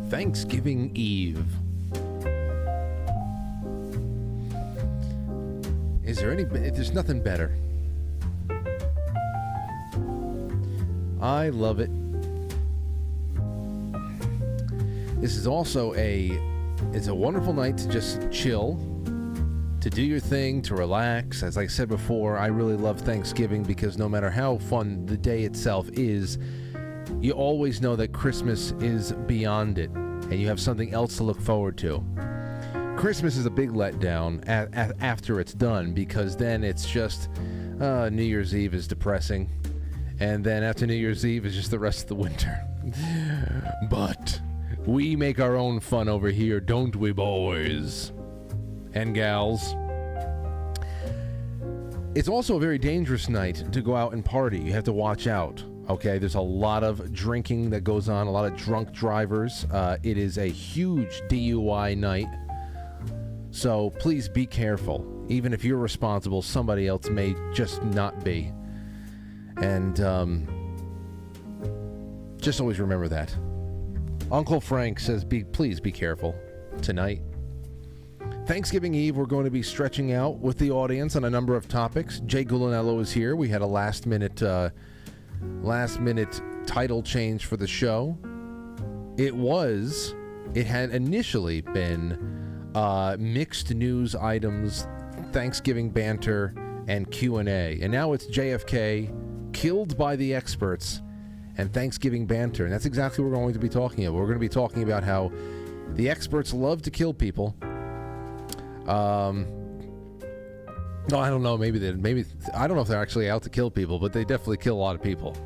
Thanksgiving Eve. There's nothing better. I love it. This is also it's a wonderful night to just chill, to do your thing, to relax. As I said before, I really love Thanksgiving because no matter how fun the day itself is, you always know that Christmas is beyond it, and you have something else to look forward to. Christmas is a big letdown after it's done, because then it's just New Year's Eve is depressing, and then after New Year's Eve is just the rest of the winter. But we make our own fun over here, don't we, boys and gals? It's also a very dangerous night to go out and party. You have to watch out. Okay, there's a lot of drinking that goes on, a lot of drunk drivers. It is a huge DUI night. So please be careful. Even if you're responsible, somebody else may just not be. And just always remember that. Uncle Frank says, please be careful tonight. Thanksgiving Eve, we're going to be stretching out with the audience on a number of topics. Jay Gulinello is here. We had a last minute title change for the show. It had initially been mixed news items, Thanksgiving banter, and Q&A. And now it's JFK, killed by the experts, and Thanksgiving banter. And that's exactly what we're going to be talking about. We're going to be talking about how the experts love to kill people. No, I don't know. Maybe I don't know if they're actually out to kill people, but they definitely kill a lot of people.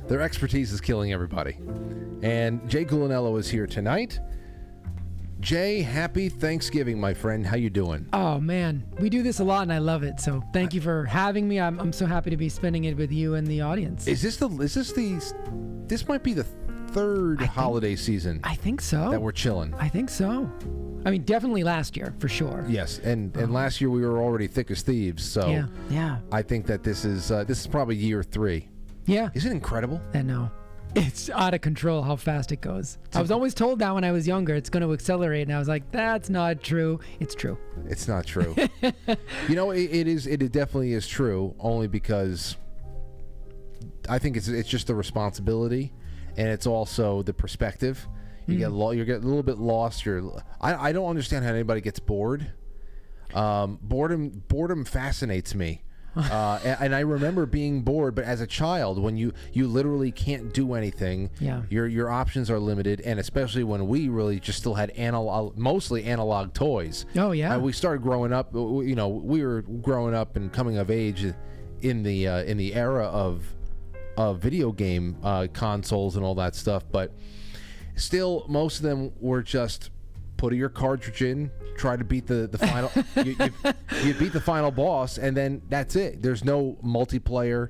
Their expertise is killing everybody. And Jay Gulinello is here tonight. Jay, happy Thanksgiving, my friend. How you doing? Oh man, we do this a lot, and I love it. So thank you for having me. I'm so happy to be spending it with you and the audience. This might be the third holiday season. I think so. That we're chilling. I think so. I mean, definitely last year, for sure. Yes, and last year we were already thick as thieves, so yeah. I think that this is probably year 3. Yeah. Isn't it incredible? I know. It's out of control how fast it goes. I was always told that when I was younger, it's going to accelerate, and I was like, that's not true. It's true. It's not true. You know, it definitely is true, only because I think it's just the responsibility, and it's also the perspective. You get a little bit lost. I don't understand how anybody gets bored. Boredom fascinates me. And I remember being bored, but as a child, when you literally can't do anything, your options are limited, and especially when we really just still had mostly analog toys. Oh yeah. We started growing up. We were growing up and coming of age in the era of video game consoles and all that stuff, but still, most of them were just put your cartridge in, try to beat the final. you beat the final boss, and then that's it. There's no multiplayer.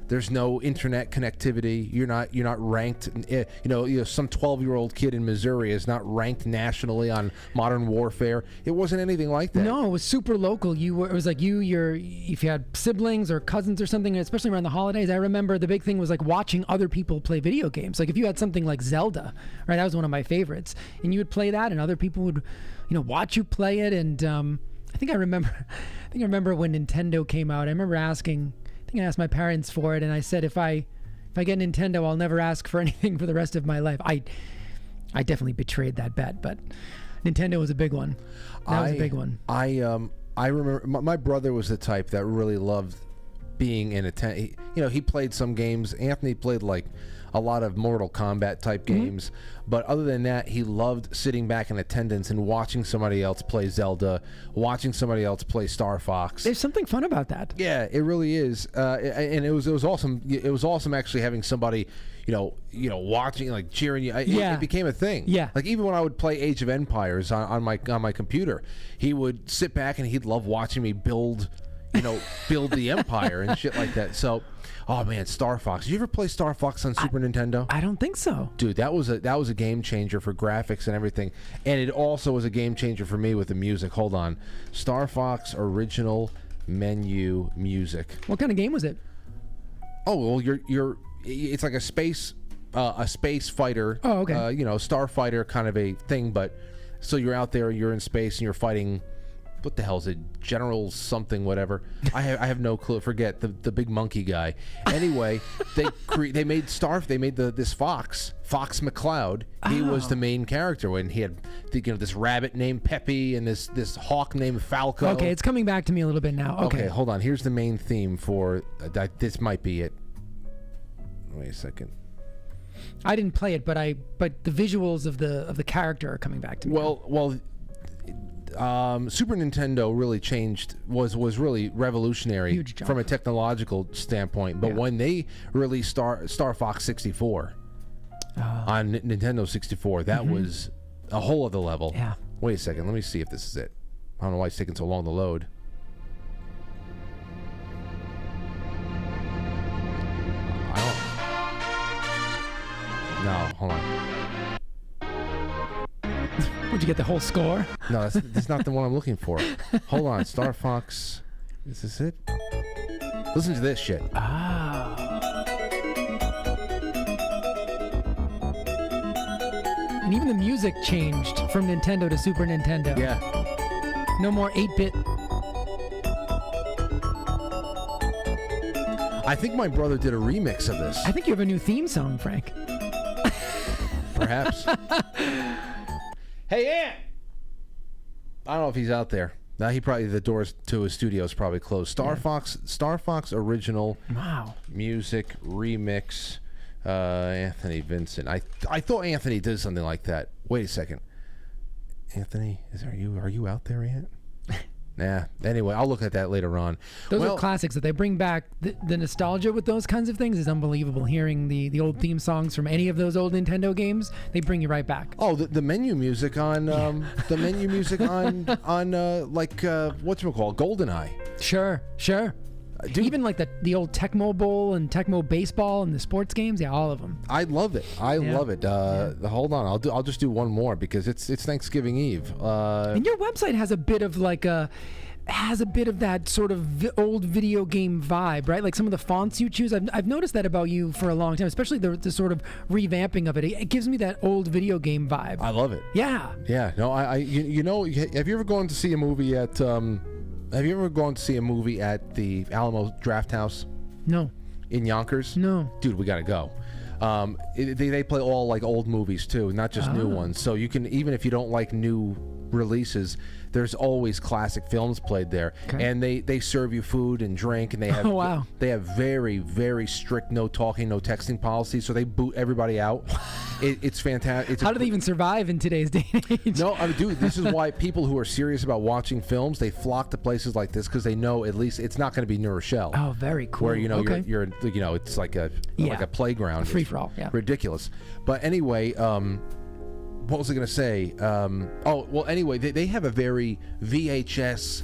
There's no internet connectivity. You're not ranked. Some 12-year-old kid in Missouri is not ranked nationally on Modern Warfare. It wasn't anything like that. No, it was super local. It was like if you had siblings or cousins or something, especially around the holidays. I remember the big thing was like watching other people play video games. Like if you had something like Zelda, right? That was one of my favorites, and you would play that, and other people would, watch you play it. And I think I remember when Nintendo came out. I remember asking. I think I asked my parents for it, and I said if I get Nintendo, I'll never ask for anything for the rest of my life. I definitely betrayed that bet, but Nintendo was a big one. That was a big one. I remember my brother was the type that really loved being in attendance. He played some games. Anthony played like a lot of Mortal Kombat type games, but other than that, he loved sitting back in attendance and watching somebody else play Zelda, watching somebody else play Star Fox. There's something fun about that. Yeah, it really is, and it was awesome. It was awesome actually having somebody, watching, like cheering you. It became a thing. Yeah, like even when I would play Age of Empires on my computer, he would sit back and he'd love watching me build the empire and shit like that. So, oh man, Star Fox. Did you ever play Star Fox on Super Nintendo? I don't think so. Dude, that was a game changer for graphics and everything. And it also was a game changer for me with the music. Hold on. Star Fox original menu music. What kind of game was it? Oh, well, it's like a space a space fighter. Oh, okay. Starfighter kind of a thing. But so you're out there, you're in space, and you're fighting. What the hell is it? General something, whatever. I have no clue. Forget the big monkey guy. Anyway, they made this Fox McCloud. He was the main character, and he had this rabbit named Peppy and this hawk named Falco. Okay, it's coming back to me a little bit now. Okay, hold on. Here's the main theme for this. Might be it. Wait a second. I didn't play it, but the visuals of the character are coming back to me. Well. Super Nintendo really changed, was really revolutionary from a technological standpoint. But when they released Star Fox 64 on Nintendo 64, that was a whole other level. Yeah. Wait a second, let me see if this is it. I don't know why it's taking so long to load. No, hold on. Would you get the whole score? No, that's not the one I'm looking for. Hold on, Star Fox. Is this it? Listen to this shit. And even the music changed from Nintendo to Super Nintendo. Yeah. No more 8-bit. I think my brother did a remix of this. I think you have a new theme song, Frank. Perhaps. Hey, Ant! I don't know if he's out there. Now the doors to his studio is probably closed. Star Fox original. Wow. Music remix. Anthony Vincent. I thought Anthony did something like that. Wait a second. Anthony, are you out there, Ant? Nah. Anyway, I'll look at that later on. Those are classics that they bring back. The nostalgia with those kinds of things is unbelievable. Hearing the old theme songs from any of those old Nintendo games, they bring you right back. Oh, the menu music on whatchamacallit, GoldenEye. Sure. Dude, even like the old Tecmo Bowl and Tecmo Baseball and the sports games, all of them. I love it. I love it. Hold on, I'll just do one more because it's Thanksgiving Eve. And your website has a bit of that sort of old video game vibe, right? Like some of the fonts you choose. I've noticed that about you for a long time, especially the sort of revamping of it. It gives me that old video game vibe. I love it. Yeah. Yeah. No, have you ever gone to see a movie at the Alamo Drafthouse? No. In Yonkers? No. Dude, we gotta go. They play all like old movies too, not just new ones. So you can, even if you don't like new releases, there's always classic films played there. Okay. And they serve you food and drink, and they have they have very, very strict no talking, no texting policy, so they boot everybody out. It's fantastic. How do they even survive in today's day and age? No, I mean, dude, this is why people who are serious about watching films, they flock to places like this because they know at least it's not going to be New Rochelle. Oh, very cool. Where you're it's like a playground. Free for all. Yeah. Ridiculous. But anyway, what was I going to say? They have a very VHS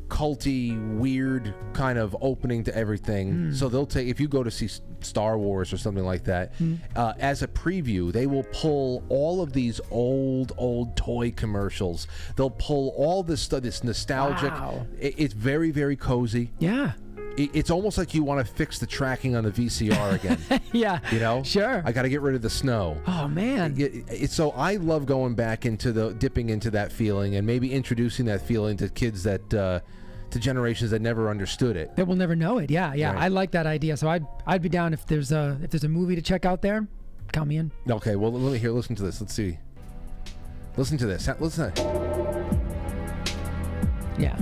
culty, weird kind of opening to everything. So they'll take, if you go to see Star Wars or something like that, as a preview, they will pull all of these old toy commercials. They'll pull all this stuff, this nostalgic. Wow. It's very, very cozy. Yeah. It's almost like you want to fix the tracking on the VCR again. Yeah. You know? Sure. I got to get rid of the snow. Oh, man. So I love going back dipping into that feeling and maybe introducing that feeling to kids to generations that never understood it. That will never know it. Yeah. Right. I like that idea. So I'd be down if there's a movie to check out there. Count me in. Okay. Well, listen to this. Let's see. Listen to this. Listen. Yeah.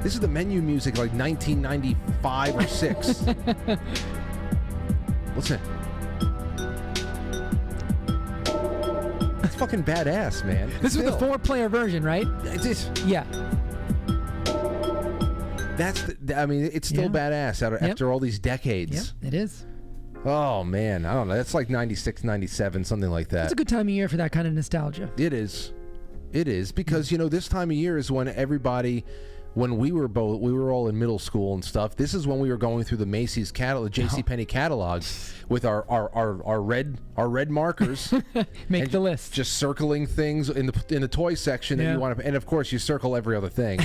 This is the menu music, like 1995 or 6. Listen. That's fucking badass, man. This is the 4-player version, right? Yeah. It's still badass after all these decades. Yep, it is. Oh, man. I don't know. That's like 96, 97, something like that. It's a good time of year for that kind of nostalgia. It is. It is, because, this time of year is when everybody... When we were all in middle school and stuff. This is when we were going through the Macy's catalog, JCPenney catalog, with our red markers. Make the list. Just circling things in the toy section that you want to, and of course you circle every other thing,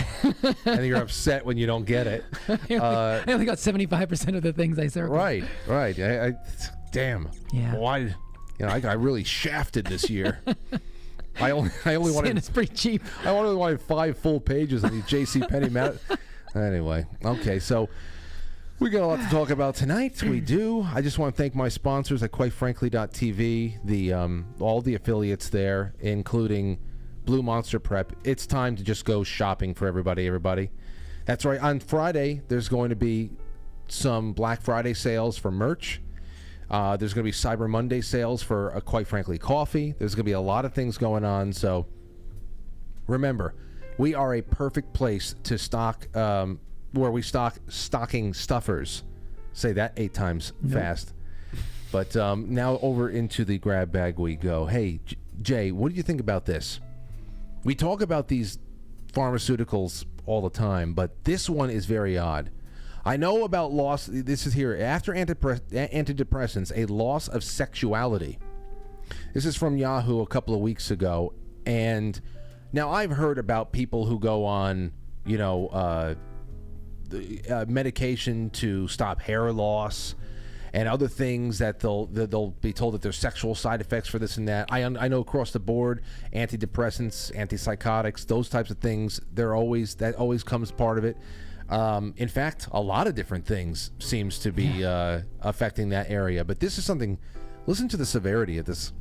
and you're upset when you don't get it. I only got 75% of the things I circled. Right. Damn. Yeah. Why? You know, I got really shafted this year. I only wanted. It's pretty cheap. I only wanted 5 full pages of these JCPenney Anyway, okay, so we got a lot to talk about tonight. We do. I just want to thank my sponsors at QuiteFrankly.tv, the all the affiliates there, including Blue Monster Prep. It's time to just go shopping for everybody. That's right. On Friday, there's going to be some Black Friday sales for merch. There's going to be Cyber Monday sales for Quite Frankly coffee. There's going to be a lot of things going on. So remember, we are a perfect place to stock, where we stock stocking stuffers. Say that 8 times fast. But now over into the grab bag we go. Hey, Jay, what do you think about this? We talk about these pharmaceuticals all the time, but this one is very odd. I know about loss. This is here. After antidepressants, a loss of sexuality. This is from Yahoo a couple of weeks ago. And now I've heard about people who go on, medication to stop hair loss and other things that they'll be told that there's sexual side effects for this and that. I know across the board, antidepressants, antipsychotics, those types of things, that always comes part of it. In fact, a lot of different things seems to be affecting that area. But this is something, listen to the severity of this.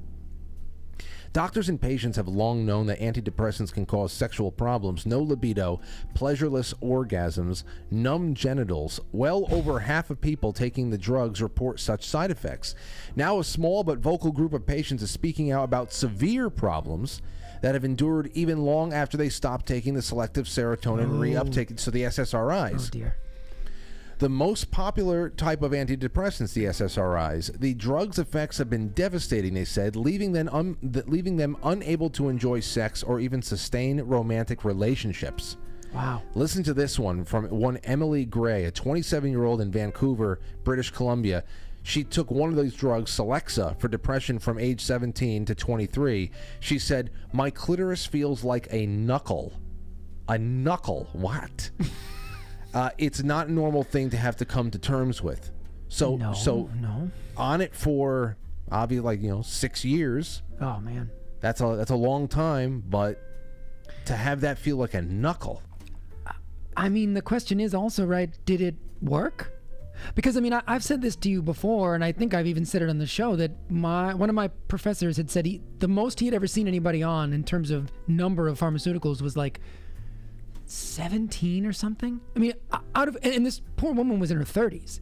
Doctors and patients have long known that antidepressants can cause sexual problems, no libido, pleasureless orgasms, numb genitals. Well over half of people taking the drugs report such side effects. Now a small but vocal group of patients is speaking out about severe problems that have endured even long after they stopped taking the selective serotonin reuptake, so the SSRIs. Oh, dear. The most popular type of antidepressants, the SSRIs. The drug's effects have been devastating, they said, leaving them unable to enjoy sex or even sustain romantic relationships. Wow. Listen to this one from one Emily Gray, a 27-year-old in Vancouver, British Columbia. She took one of those drugs, Celexa, for depression from age 17 to 23. She said, "My clitoris feels like a knuckle." A knuckle? What? It's not a normal thing to have to come to terms with. So on it for obviously 6 years. Oh man. That's a long time, but to have that feel like a knuckle. I mean, the question is also, right, did it work? Because, I mean, I've said this to you before, and I think I've even said it on the show, that one of my professors had said the most he had ever seen anybody on in terms of number of pharmaceuticals was like 17 or something. I mean, and this poor woman was in her 30s.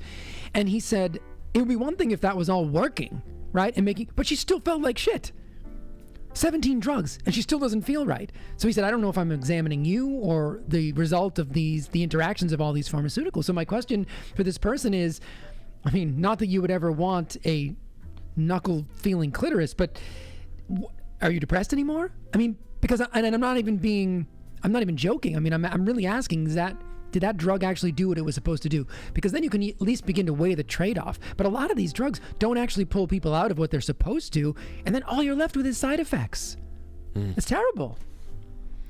And he said it would be one thing if that was all working, right? But she still felt like shit. 17 drugs, and she still doesn't feel right. So he said, I don't know if I'm examining you or the result of the interactions of all these pharmaceuticals. So my question for this person is, I mean, not that you would ever want a knuckle-feeling clitoris, but are you depressed anymore? I mean, because, and I'm not even joking. I mean, I'm really asking, did that drug actually do what it was supposed to do? Because then you can at least begin to weigh the trade-off. But a lot of these drugs don't actually pull people out of what they're supposed to, and then all you're left with is side effects. It's terrible.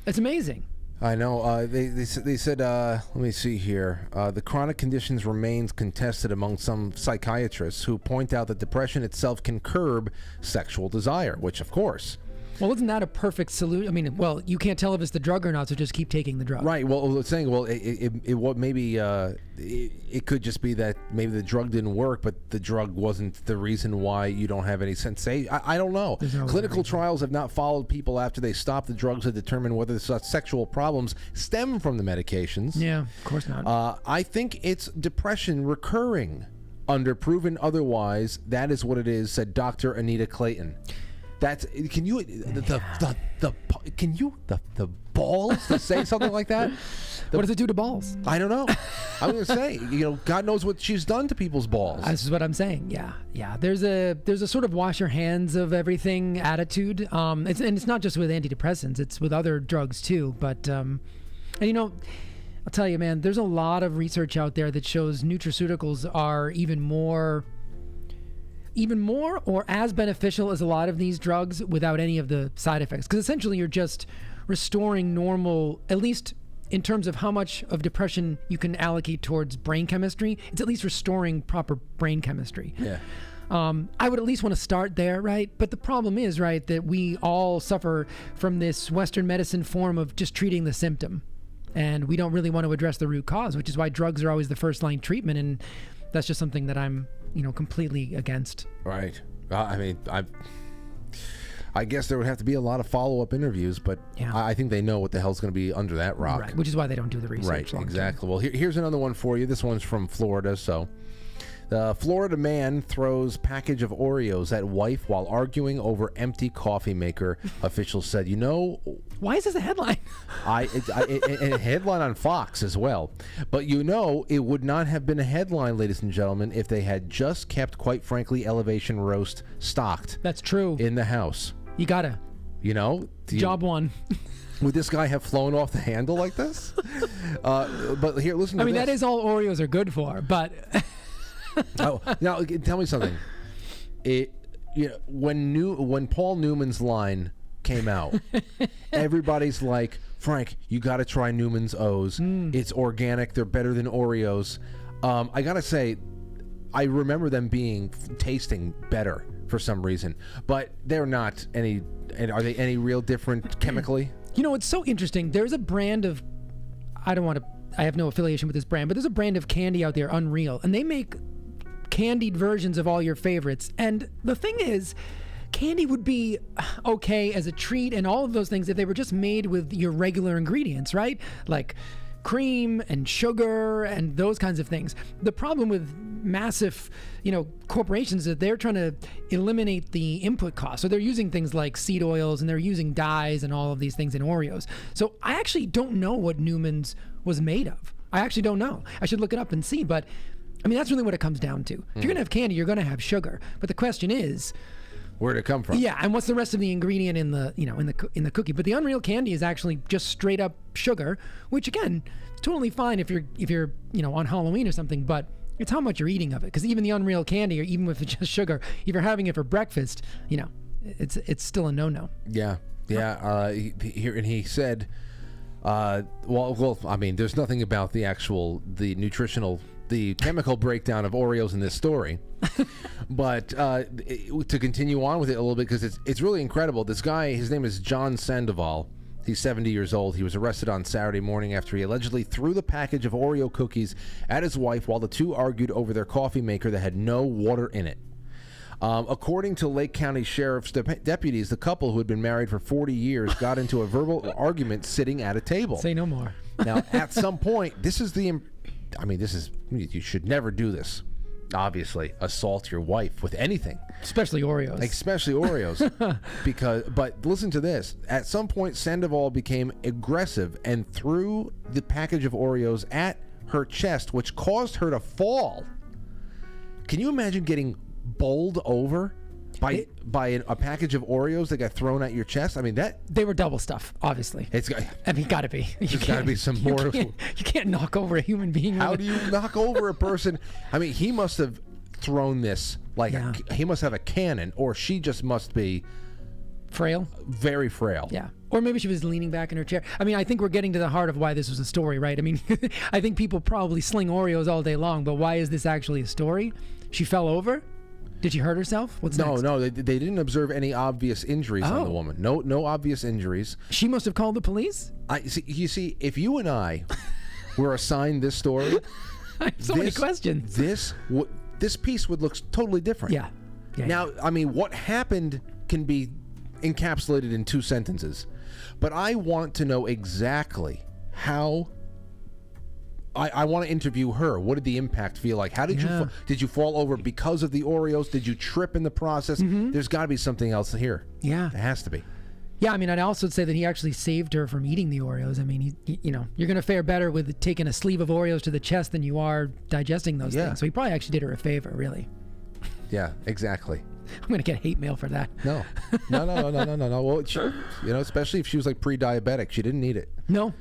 It's amazing. I know. They said, let me see here. The chronic conditions remains contested among some psychiatrists who point out that depression itself can curb sexual desire, which, of course... Well, isn't that a perfect solution? I mean, well, you can't tell if it's the drug or not, so just keep taking the drug. Right. Well, it's saying, it could just be that maybe the drug didn't work, but the drug wasn't the reason why you don't have any sensation. I don't know. Clinical trials have not followed people after they stop the drugs to determine whether such sexual problems stem from the medications. Yeah, of course not. I think it's depression recurring. Under proven otherwise, that is what it is, said Dr. Anita Clayton. That's the balls to say something like that? What does it do to balls? I don't know. I'm going to say, God knows what she's done to people's balls. This is what I'm saying. Yeah. There's a sort of wash your hands of everything attitude. It's not just with antidepressants. It's with other drugs too. But and I'll tell you, man, there's a lot of research out there that shows nutraceuticals are even more or as beneficial as a lot of these drugs without any of the side effects. Because essentially you're just restoring normal, at least in terms of how much of depression you can allocate towards brain chemistry, it's at least restoring proper brain chemistry. Yeah. I would at least want to start there, right? But the problem is, right, that we all suffer from this Western medicine form of just treating the symptom. And we don't really want to address the root cause, which is why drugs are always the first line treatment. And that's just something that I'm, completely against. Right. I guess there would have to be a lot of follow-up interviews, but Yeah. I think they know what the hell's going to be under that rock. Right, which is why they don't do the research. Right, long-term. exactly. Well, here's another one for you. This one's from Florida. So, the Florida man throws package of Oreos at wife while arguing over empty coffee maker. Officials said, Why is this a headline? a headline on Fox as well. But it would not have been a headline, ladies and gentlemen, if they had just kept, quite frankly, Elevation Roast stocked That's true. in the house. You gotta. Job one. Would this guy have flown off the handle like this? But here, listen to this. That is all Oreos are good for, but... Now, tell me something. When Paul Newman's line came out, everybody's like, Frank, you got to try Newman's O's. It's organic. They're better than Oreos. I got to say, I remember them tasting better for some reason, but they're not any. Are they any real different chemically? It's so interesting. There's a brand of, I have no affiliation with this brand, but there's a brand of candy out there, Unreal, and they make candied versions of all your favorites. And the thing is, candy would be okay as a treat and all of those things if they were just made with your regular ingredients, right? Like cream and sugar and those kinds of things. The problem with massive, corporations is that they're trying to eliminate the input cost. So they're using things like seed oils and they're using dyes and all of these things in Oreos. So I actually don't know what Newman's was made of. I actually don't know. I should look it up and see, but that's really what it comes down to. If you're going to have candy, you're going to have sugar. But the question is, where'd it come from? Yeah, and what's the rest of the ingredient in the in the cookie? But the Unreal candy is actually just straight up sugar, which again, is totally fine if you're on Halloween or something. But it's how much you're eating of it. Because even the Unreal candy, or even if it's just sugar, if you're having it for breakfast, it's still a no-no. Yeah. He said, there's nothing about the chemical breakdown of Oreos in this story. But to continue on with it a little bit, because it's really incredible. This guy, his name is John Sandoval. He's 70 years old. He was arrested on Saturday morning after he allegedly threw the package of Oreo cookies at his wife while the two argued over their coffee maker that had no water in it. According to Lake County Sheriff's deputies, the couple, who had been married for 40 years, got into a verbal argument sitting at a table. Say no more. Now, at some point, you should never do this. Obviously, assault your wife with anything, especially Oreos. But listen to this. At some point, Sandoval became aggressive and threw the package of Oreos at her chest, which caused her to fall. Can you imagine getting bowled over by a package of Oreos that got thrown at your chest? They were double stuff, obviously. Gotta be. There's got to be some more. You can't knock over a human being. How do you knock over a person? He must have thrown this he must have a cannon, or she just must be frail. Very frail. Yeah. Or maybe she was leaning back in her chair. I think we're getting to the heart of why this was a story, right? I think people probably sling Oreos all day long, but why is this actually a story? She fell over? Did she hurt herself? What's next? No, they didn't observe any obvious injuries on the woman. No obvious injuries. She must have called the police? You see, if you and I were assigned this story... I have so many questions. This piece would look totally different. Yeah. Now, what happened can be encapsulated in 2 sentences. But I want to know exactly how... I want to interview her. What did the impact feel like? How did you did you fall over because of the Oreos? Did you trip in the process? There's got to be something else here. Yeah. It has to be. Yeah, I'd also say that he actually saved her from eating the Oreos. You're going to fare better with taking a sleeve of Oreos to the chest than you are digesting those things. So he probably actually did her a favor, really. Yeah, exactly. I'm going to get hate mail for that. No. Well, especially if she was pre-diabetic. She didn't need it. No.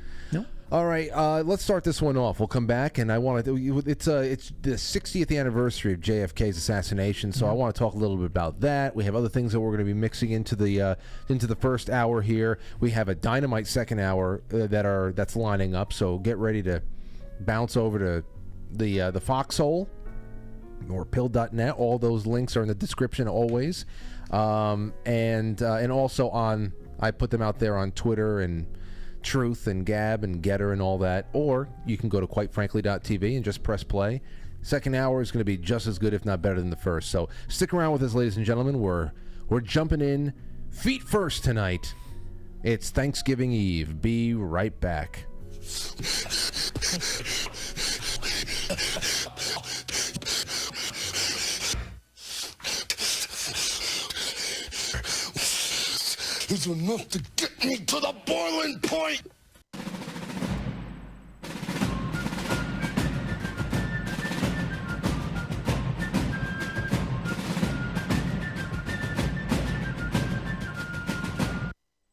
All right, let's start this one off. We'll come back, and I want to. It's the 60th anniversary of JFK's assassination, so I want to talk a little bit about that. We have other things that we're going to be mixing into the first hour here. We have a dynamite second hour that's lining up, so get ready to bounce over to the Foxhole. or pill.net. All those links are in the description always. And also I put them out there on Twitter and Truth and Gab and GETTR and all that. Or you can go to quitefrankly.tv and just press play. Second hour is going to be just as good, if not better than the first. So stick around with us, ladies and gentlemen. We're jumping in feet first tonight. It's Thanksgiving Eve. Be right back. Is enough to get me to the boiling point.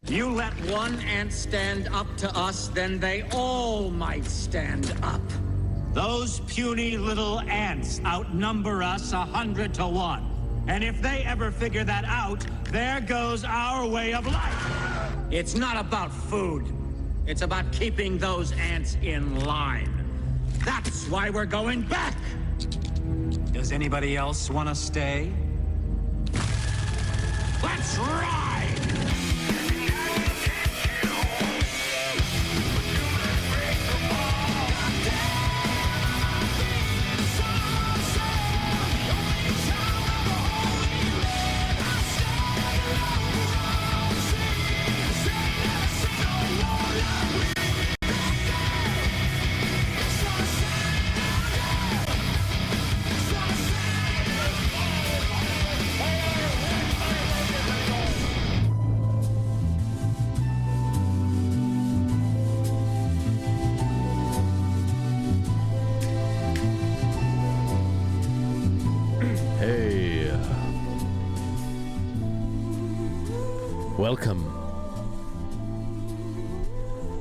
You let one ant stand up to us, then they all might stand up. Those puny little ants outnumber us 100 to 1. And if they ever figure that out, there goes our way of life. It's not about food. It's about keeping those ants in line. That's why we're going back. Does anybody else want to stay? Let's ride!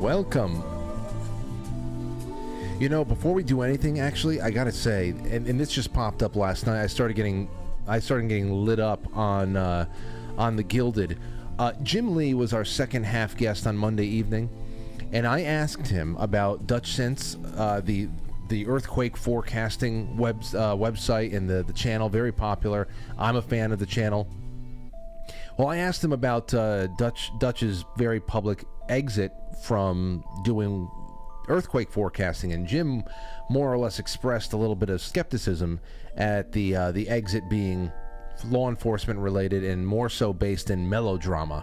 Welcome. You know, before we do anything, actually, I gotta say, and this just popped up last night. I started getting lit up on the Gilded. Jim Lee was our second half guest on Monday evening, and I asked him about Dutch Sense, the earthquake forecasting website and the channel, very popular. I'm a fan of the channel. Well, I asked him about Dutch's very public exit from doing earthquake forecasting, and Jim more or less expressed a little bit of skepticism at the exit being law enforcement related and more so based in melodrama.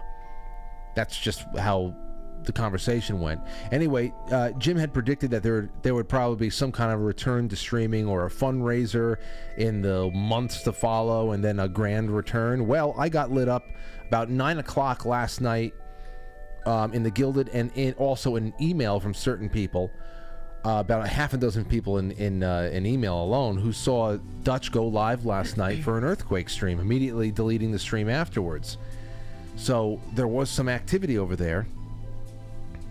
That's just how the conversation went. Anyway, Jim had predicted that there would probably be some kind of return to streaming or a fundraiser in the months to follow, and then a grand return. Well, I got lit up about 9 o'clock last night in the Gilded, and also an email from certain people, about a half a dozen people in email alone, who saw Dutch go live last night for an earthquake stream, immediately deleting the stream afterwards. So there was some activity over there.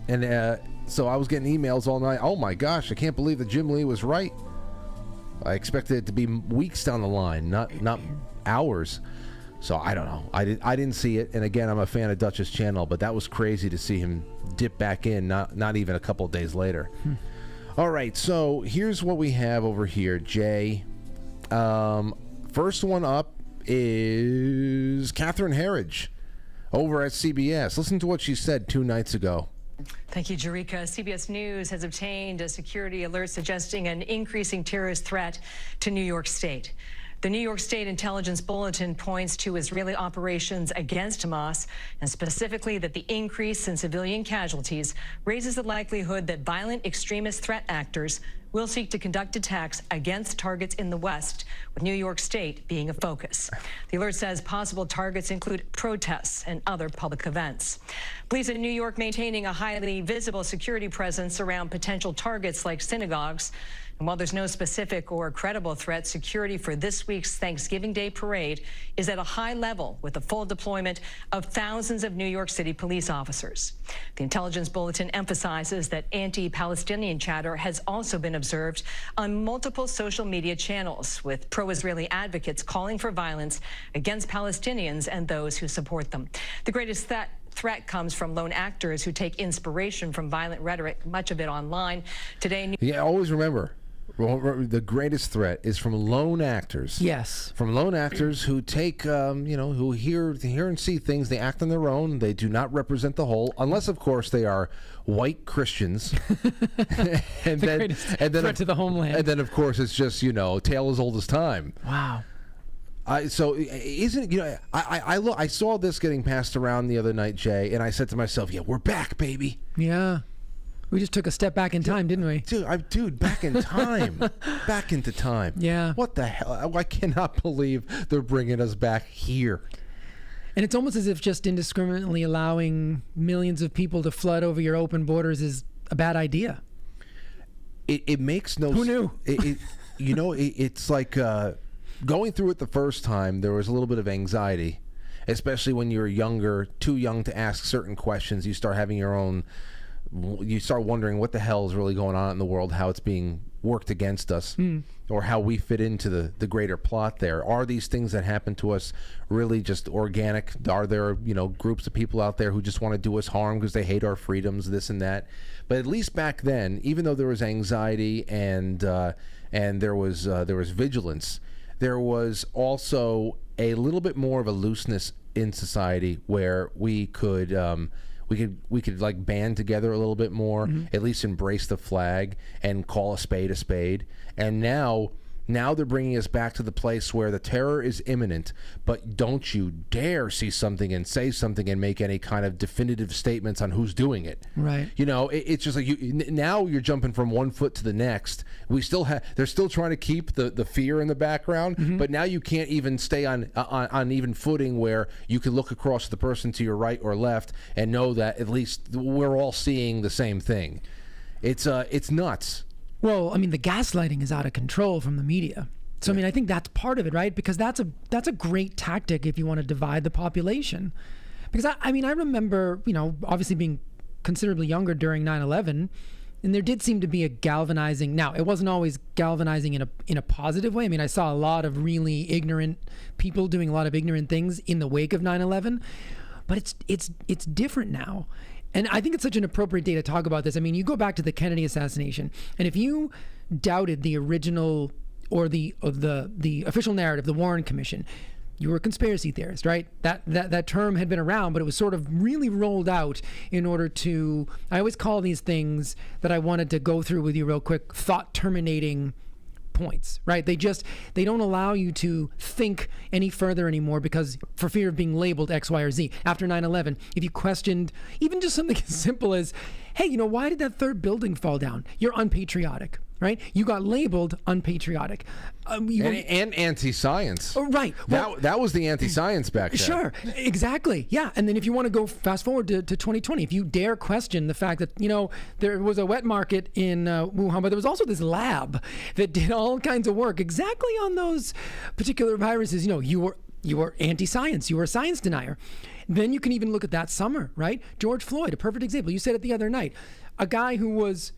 And so I was getting emails all night. Oh my gosh, I can't believe that Jim Lee was right. I expected it to be weeks down the line, not hours. So I don't know. I didn't see it. And again, I'm a fan of Dutch's channel, but that was crazy to see him dip back in, not even a couple of days later. All right, so here's what we have over here, Jay. First one up is Catherine Herridge over at CBS. Listen to what she said 2 nights ago. Thank you, Jerika. CBS News has obtained a security alert suggesting an increasing terrorist threat to New York State. The New York State Intelligence Bulletin points to Israeli operations against Hamas, and specifically that the increase in civilian casualties raises the likelihood that violent extremist threat actors will seek to conduct attacks against targets in the West, with New York State being a focus. The alert says possible targets include protests and other public events. Police in New York maintaining a highly visible security presence around potential targets like synagogues. And while there's no specific or credible threat, security for this week's Thanksgiving Day parade is at a high level with the full deployment of thousands of New York City police officers. The intelligence bulletin emphasizes that anti-Palestinian chatter has also been observed on multiple social media channels, with pro-Israeli advocates calling for violence against Palestinians and those who support them. The greatest threat comes from lone actors who take inspiration from violent rhetoric, much of it online. Today, yeah, always remember, The greatest threat is from lone actors. Yes. From lone actors who take, who hear and see things. They act on their own. They do not represent the whole, unless, of course, they are white Christians. and then threat to the homeland. And then, of course, it's just, tale as old as time. Wow. I saw this getting passed around the other night, Jay, and I said to myself, "Yeah, we're back, baby." Yeah. We just took a step back in time, didn't we? Dude, back in time. Back into time. Yeah. What the hell? I cannot believe they're bringing us back here. And it's almost as if just indiscriminately allowing millions of people to flood over your open borders is a bad idea. It makes no sense. Who knew? It's like going through it the first time, there was a little bit of anxiety, especially when you're younger, too young to ask certain questions. You start having you start wondering what the hell is really going on in the world, how it's being worked against us, or how we fit into the greater plot there. Are these things that happen to us really just organic? Are there, groups of people out there who just want to do us harm because they hate our freedoms, this and that? But at least back then, even though there was anxiety and there was vigilance, there was also a little bit more of a looseness in society where we could like band together a little bit more, at least embrace the flag and call a spade. And now they're bringing us back to the place where the terror is imminent, but don't you dare see something and say something and make any kind of definitive statements on who's doing it. Right. It's just like now you're jumping from one foot to the next. They're still trying to keep the fear in the background, but now you can't even stay on even footing where you can look across the person to your right or left and know that at least we're all seeing the same thing. It's nuts. Well, I mean, the gaslighting is out of control from the media. So, I mean, I think that's part of it, right? Because that's a great tactic if you want to divide the population. Because, I remember, obviously being considerably younger during 9/11, and there did seem to be a galvanizing. Now, it wasn't always galvanizing in a positive way. I mean, I saw a lot of really ignorant people doing a lot of ignorant things in the wake of 9/11, but it's different now. And I think it's such an appropriate day to talk about this. I mean, you go back to the Kennedy assassination, and if you doubted the original or the official narrative, the Warren Commission, you were a conspiracy theorist, right? That term had been around, but it was sort of really rolled out in order to, I always call these things that I wanted to go through with you real quick, thought-terminating points, right? They don't allow you to think any further anymore because for fear of being labeled X, Y, or Z. After 9/11, if you questioned even just something as simple as, hey, why did that third building fall down? You're unpatriotic, right? You got labeled unpatriotic. And anti-science. Oh, right. Well, that was the anti-science back then. Sure, exactly. Yeah. And then if you want to go fast forward to 2020, if you dare question the fact that, there was a wet market in Wuhan, but there was also this lab that did all kinds of work exactly on those particular viruses. You were anti-science. You were a science denier. Then you can even look at that summer, right? George Floyd, a perfect example. You said it the other night. A guy who was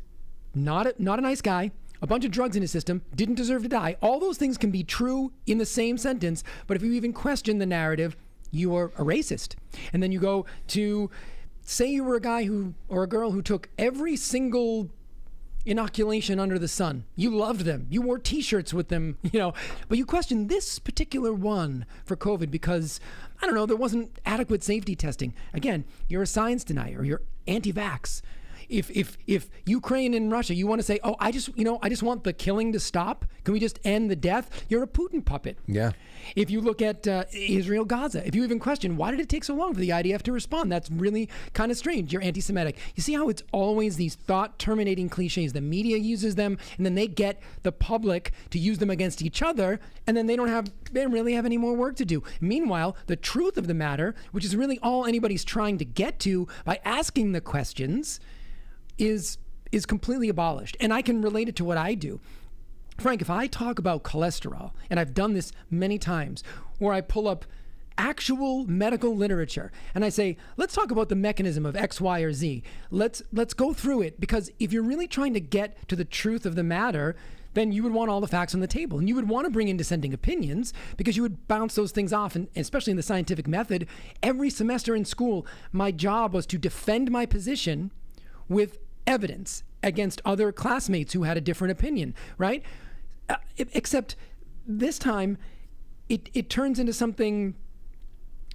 not a nice guy, a bunch of drugs in his system, didn't deserve to die. All those things can be true in the same sentence, but if you even question the narrative, you are a racist. And then you go to, say you were a guy or a girl who took every single inoculation under the sun. You loved them. You wore t-shirts with them, but you questioned this particular one for COVID because, I don't know, there wasn't adequate safety testing. Again, you're a science denier. You're anti-vax. If Ukraine and Russia, you want to say, oh, I just want the killing to stop. Can we just end the death? You're a Putin puppet. Yeah. If you look at Israel, Gaza, if you even question, why did it take so long for the IDF to respond? That's really kind of strange. You're anti-Semitic. You see how it's always these thought-terminating cliches. The media uses them, and then they get the public to use them against each other, and then they don't really have any more work to do. Meanwhile, the truth of the matter, which is really all anybody's trying to get to by asking the questions, is completely abolished. And I can relate it to what I do. Frank, if I talk about cholesterol, and I've done this many times, where I pull up actual medical literature and I say, let's talk about the mechanism of X, Y, or Z. Let's go through it, because if you're really trying to get to the truth of the matter, then you would want all the facts on the table, and you would want to bring in dissenting opinions, because you would bounce those things off. And especially in the scientific method, every semester in school, my job was to defend my position with evidence, against other classmates who had a different opinion, right? Except this time, it turns into something.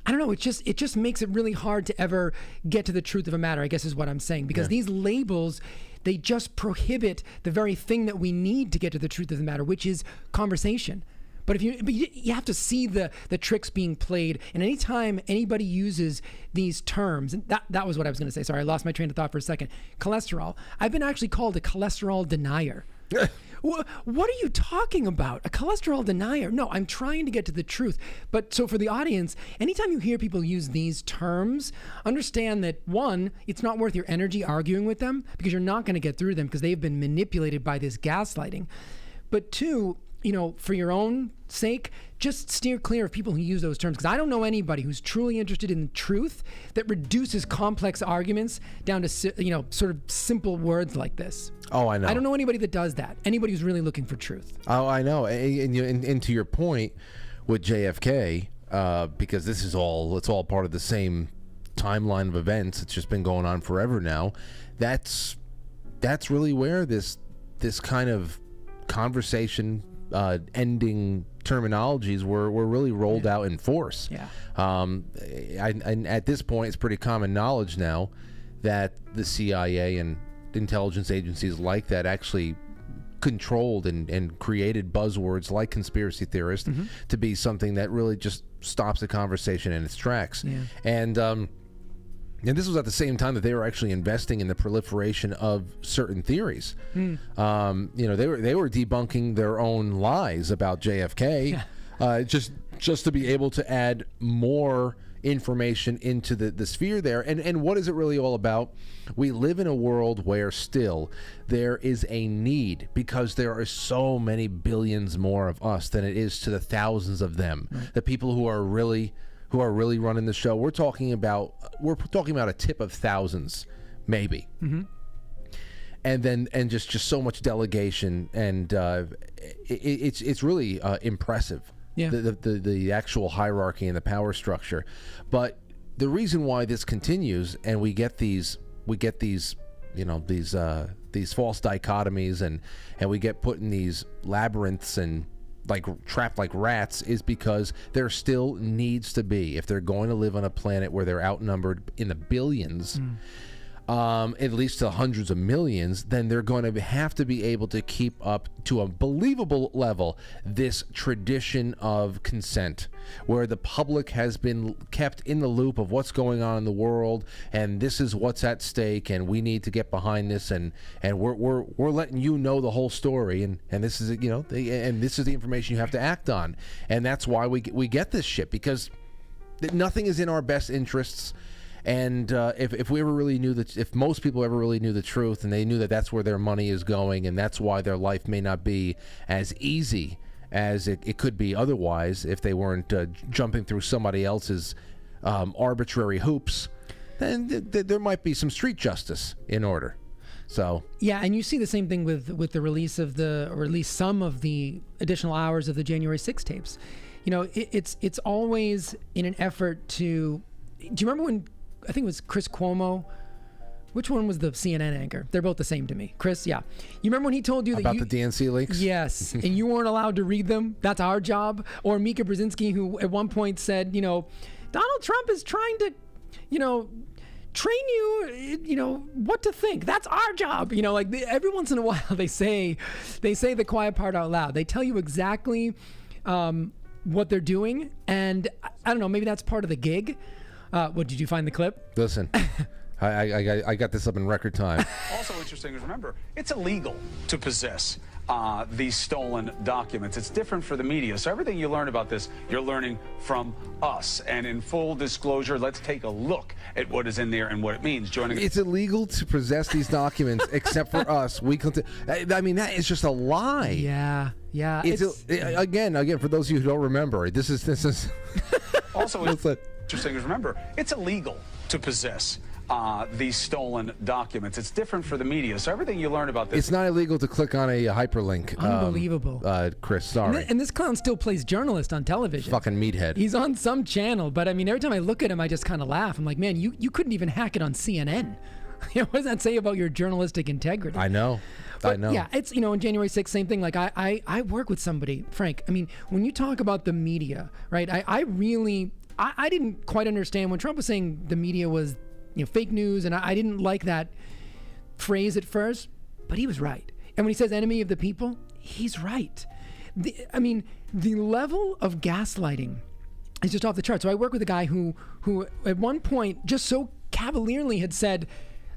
I don't know. It just makes it really hard to ever get to the truth of a matter, I guess is what I'm saying, because these labels, they just prohibit the very thing that we need to get to the truth of the matter, which is conversation. But you have to see the tricks being played, and anytime anybody uses these terms, and that was what I was going to say. Sorry, I lost my train of thought for a second. Cholesterol. I've been actually called a cholesterol denier. What are you talking about? A cholesterol denier? No, I'm trying to get to the truth. But so for the audience, anytime you hear people use these terms, understand that one, it's not worth your energy arguing with them because you're not going to get through them because they've been manipulated by this gaslighting. But two, for your own sake, just steer clear of people who use those terms, because I don't know anybody who's truly interested in truth that reduces complex arguments down to sort of simple words like this. Oh, I know. I don't know anybody that does that. Anybody who's really looking for truth. Oh, I know. And to your point with JFK, because it's all part of the same timeline of events. It's just been going on forever now. That's really where this kind of conversation ending terminologies were really rolled out in force. Yeah. And at this point, it's pretty common knowledge now that the CIA and intelligence agencies like that actually controlled and created buzzwords like conspiracy theorist to be something that really just stops the conversation in its tracks. Yeah. And this was at the same time that they were actually investing in the proliferation of certain theories. They were debunking their own lies about JFK, just to be able to add more information into the sphere there. And what is it really all about? We live in a world where still there is a need, because there are so many billions more of us than it is to the thousands of them. Right. The people who are really running the show. We're talking about a tip of thousands, maybe. And just so much delegation, and it's really impressive. Yeah. The actual hierarchy and the power structure. But the reason why this continues, and we get these false dichotomies, and we get put in these labyrinths and trapped like rats, is because there still needs to be, if they're going to live on a planet where they're outnumbered in the billions, at least to hundreds of millions, then they're going to have to be able to keep up to a believable level this tradition of consent, where the public has been kept in the loop of what's going on in the world, and this is what's at stake, and we need to get behind this, and we're letting you know the whole story, and this is and this is the information you have to act on. And that's why we get this shit, because nothing is in our best interests. And if we ever really knew that, if most people ever really knew the truth, and they knew that that's where their money is going, and that's why their life may not be as easy as it could be otherwise if they weren't jumping through somebody else's arbitrary hoops, then there might be some street justice in order. So yeah, and you see the same thing with the release of or at least some of the additional hours of the January 6 tapes. It's always in an effort to. Do you remember when? I think it was Chris Cuomo. Which one was the CNN anchor? They're both the same to me. Chris, yeah. You remember when he told you about the DNC leaks? Yes, and you weren't allowed to read them? That's our job. Or Mika Brzezinski, who at one point said, Donald Trump is trying to, train you, what to think. That's our job. Every once in a while they say the quiet part out loud. They tell you exactly what they're doing, and I don't know, maybe that's part of the gig. What, did you find the clip? Listen, I got this up in record time. Also interesting is, remember, it's illegal to possess these stolen documents. It's different for the media. So everything you learn about this, you're learning from us. And in full disclosure, let's take a look at what is in there and what it means. It's illegal to possess these documents, except for us. I mean, that is just a lie. Yeah. Again, for those of you who don't remember, this is. Also interesting is, remember, it's illegal to possess these stolen documents. It's different for the media. So everything you learn about this. It's not illegal to click on a hyperlink. Unbelievable. Chris, sorry. And this clown still plays journalist on television. Fucking meathead. He's on some channel, but I mean, every time I look at him, I just kind of laugh. I'm like, man, you couldn't even hack it on CNN. What does that say about your journalistic integrity? I know. But yeah, it's, on January 6th, same thing. Like I work with somebody, Frank. I mean, when you talk about the media, right? I really didn't quite understand when Trump was saying the media was, fake news, and I didn't like that phrase at first, but he was right. And when he says enemy of the people, he's right. The level of gaslighting is just off the chart. So I work with a guy who at one point just so cavalierly had said,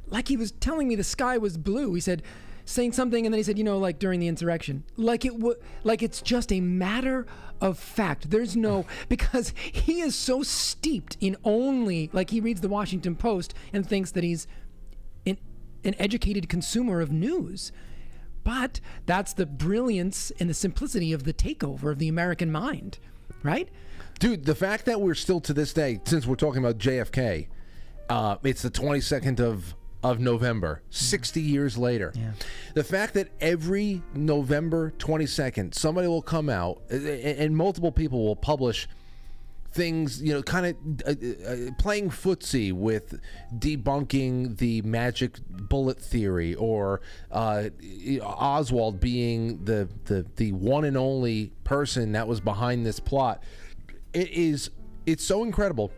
like he was telling me the sky was blue. He said, saying something, and then he said, like during the insurrection, like it's just a matter of fact. There's no, because he is so steeped in only, like he reads the Washington Post and thinks that he's an educated consumer of news. But that's the brilliance and the simplicity of the takeover of the American mind, right? Dude, the fact that we're still to this day, since we're talking about JFK, it's the 22nd of November, 60 years later. Yeah. The fact that every November 22nd, somebody will come out and multiple people will publish things, kind of playing footsie with debunking the magic bullet theory, or Oswald being the one and only person that was behind this plot. It's so incredible,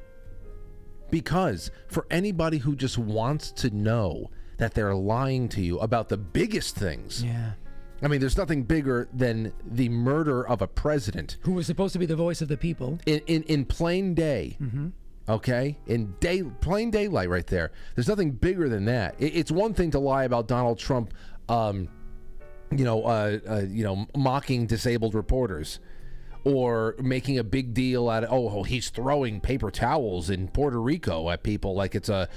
because for anybody who just wants to know that they're lying to you about the biggest things. Yeah. I mean, there's nothing bigger than the murder of a president who was supposed to be the voice of the people in plain day. Mm-hmm. Okay, in plain daylight, right there. There's nothing bigger than that. It's one thing to lie about Donald Trump, mocking disabled reporters, or making a big deal out of, he's throwing paper towels in Puerto Rico at people like it's a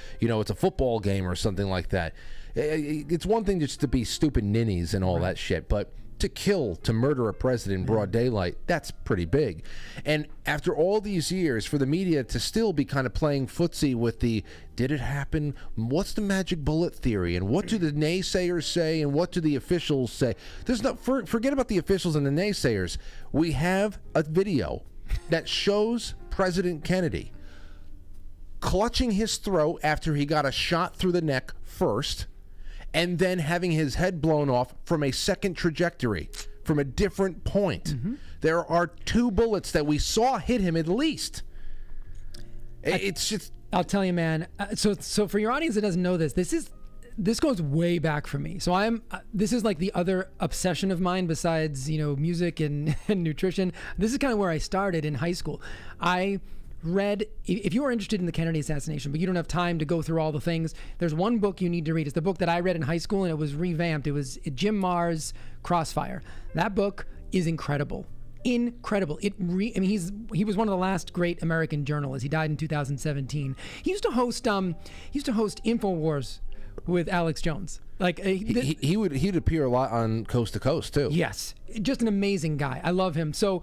football game or something like that. It's one thing just to be stupid ninnies and all that shit, but to murder a president in broad daylight, that's pretty big. And after all these years, for the media to still be kind of playing footsie with did it happen? What's the magic bullet theory? And what do the naysayers say? And what do the officials say? Forget about the officials and the naysayers. We have a video that shows President Kennedy clutching his throat after he got a shot through the neck first, and then having his head blown off from a second trajectory, from a different point. Mm-hmm. There are 2 bullets that we saw hit him at least. It's just... I'll tell you, man. So for your audience that doesn't know this goes way back for me. So this is like the other obsession of mine besides, music and nutrition. This is kind of where I started in high school. I read, if you are interested in the Kennedy assassination, but you don't have time to go through all the things, there's one book you need to read. It's the book that I read in high school, and it was revamped. It was Jim Marr's Crossfire. That book is incredible. Incredible. He was one of the last great American journalists. He died in 2017. He used to host InfoWars with Alex Jones. Like he'd appear a lot on Coast to Coast too. Yes, just an amazing guy. I love him. So,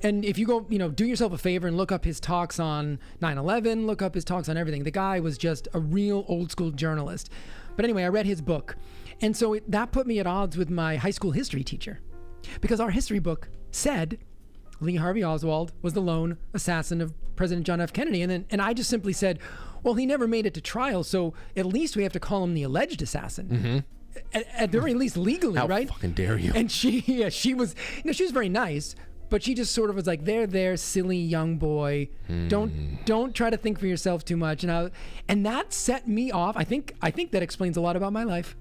and if you go, do yourself a favor and look up his talks on 9/11, look up his talks on everything. The guy was just a real old school journalist. But anyway, I read his book, and so that put me at odds with my high school history teacher, because our history book said Lee Harvey Oswald was the lone assassin of President John F. Kennedy, and I just simply said, well, he never made it to trial, so at least we have to call him the alleged assassin. Mm-hmm. At the very least, legally, right? How fucking dare you? And she was very nice, but she just sort of was like, there, silly young boy. Don't try to think for yourself too much. And that set me off. I think that explains a lot about my life.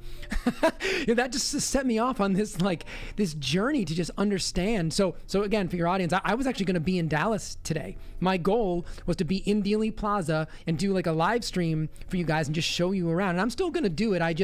That just set me off on this journey to just understand. So again, for your audience, I was actually going to be in Dallas today. My goal was to be in Dealey Plaza and do like a live stream for you guys and just show you around. And I'm still going to do it. I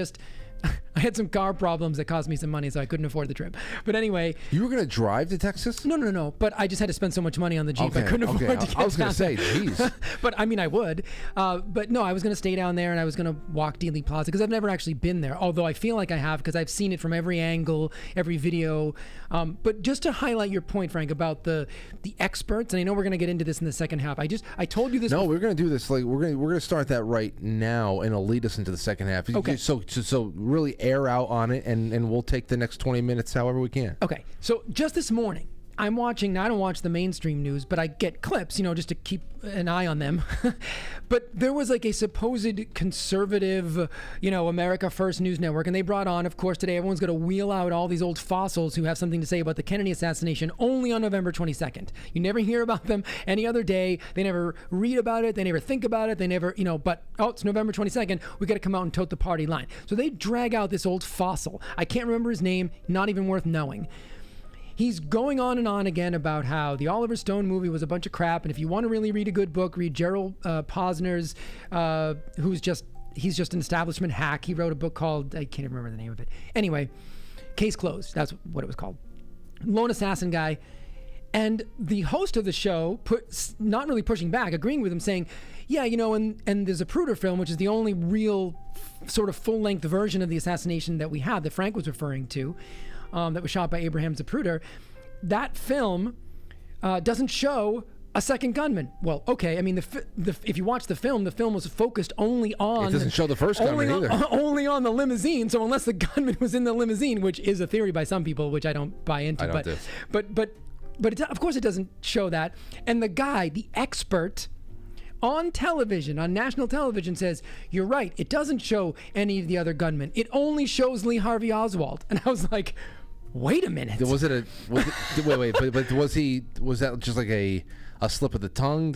had some car problems that cost me some money, so I couldn't afford the trip. But anyway... You were going to drive to Texas? No. But I just had to spend so much money on the Jeep. I couldn't afford to get I was going to say, geez. But I mean, I would. But no, I was going to stay down there, and I was going to walk Dealey Plaza, because I've never actually been there, although I feel like I have, because I've seen it from every angle, every video. But just to highlight your point, Frank, about the experts, and I know we're going to get into this in the second half. I told you this... No, we're going to do this. We're going to start that right now, and it'll lead us into the second half. Okay. So really air out on it, and we'll take the next 20 minutes however we can. Okay, so just this morning, I'm watching, now I don't watch the mainstream news, but I get clips, just to keep an eye on them. But there was like a supposed conservative, America First News Network, and they brought on, of course, today everyone's going to wheel out all these old fossils who have something to say about the Kennedy assassination only on November 22nd. You never hear about them any other day. They never read about it. They never think about it. They never, but, it's November 22nd. We got to come out and tote the party line. So they drag out this old fossil. I can't remember his name, not even worth knowing. He's going on and on again about how the Oliver Stone movie was a bunch of crap, and if you want to really read a good book, read Gerald Posner's, he's just an establishment hack. He wrote a book called, I can't even remember the name of it. Anyway, Case Closed, that's what it was called. Lone assassin guy. And the host of the show, not really pushing back, agreeing with him, saying, yeah, and there's a Zapruder film, which is the only real sort of full-length version of the assassination that we have, that Frank was referring to, that was shot by Abraham Zapruder. That film doesn't show a second gunman. Well, okay. I mean, if you watch the film was focused only on... It doesn't show the first gunman either. Only on the limousine. So unless the gunman was in the limousine, which is a theory by some people, which I don't buy into. But of course it doesn't show that. And the guy, the expert... on television, on national television, says, you're right, it doesn't show any of the other gunmen. It only shows Lee Harvey Oswald. And I was like, wait a minute. Wait, but was that just like a slip of the tongue?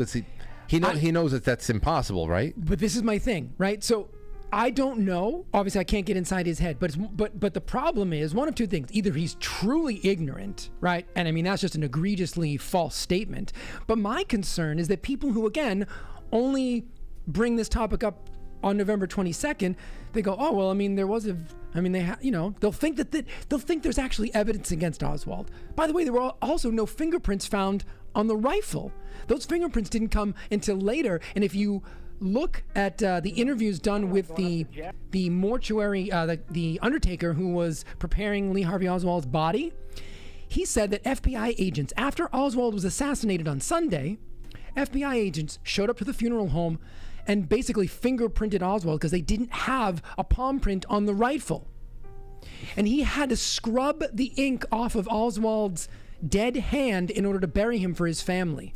He knows that that's impossible, right? But this is my thing, right? So I don't know. Obviously, I can't get inside his head. But the problem is one of two things. Either he's truly ignorant, right? And I mean, that's just an egregiously false statement. But my concern is that people who, again, only bring this topic up on November 22nd, they go, oh, well, I mean, they'll think they'll think there's actually evidence against Oswald. By the way, there were also no fingerprints found on the rifle. Those fingerprints didn't come until later. And if you look at the interviews done with the mortuary, the undertaker who was preparing Lee Harvey Oswald's body, he said that FBI agents, after Oswald was assassinated on Sunday, FBI agents showed up to the funeral home and basically fingerprinted Oswald because they didn't have a palm print on the rifle. And he had to scrub the ink off of Oswald's dead hand in order to bury him for his family.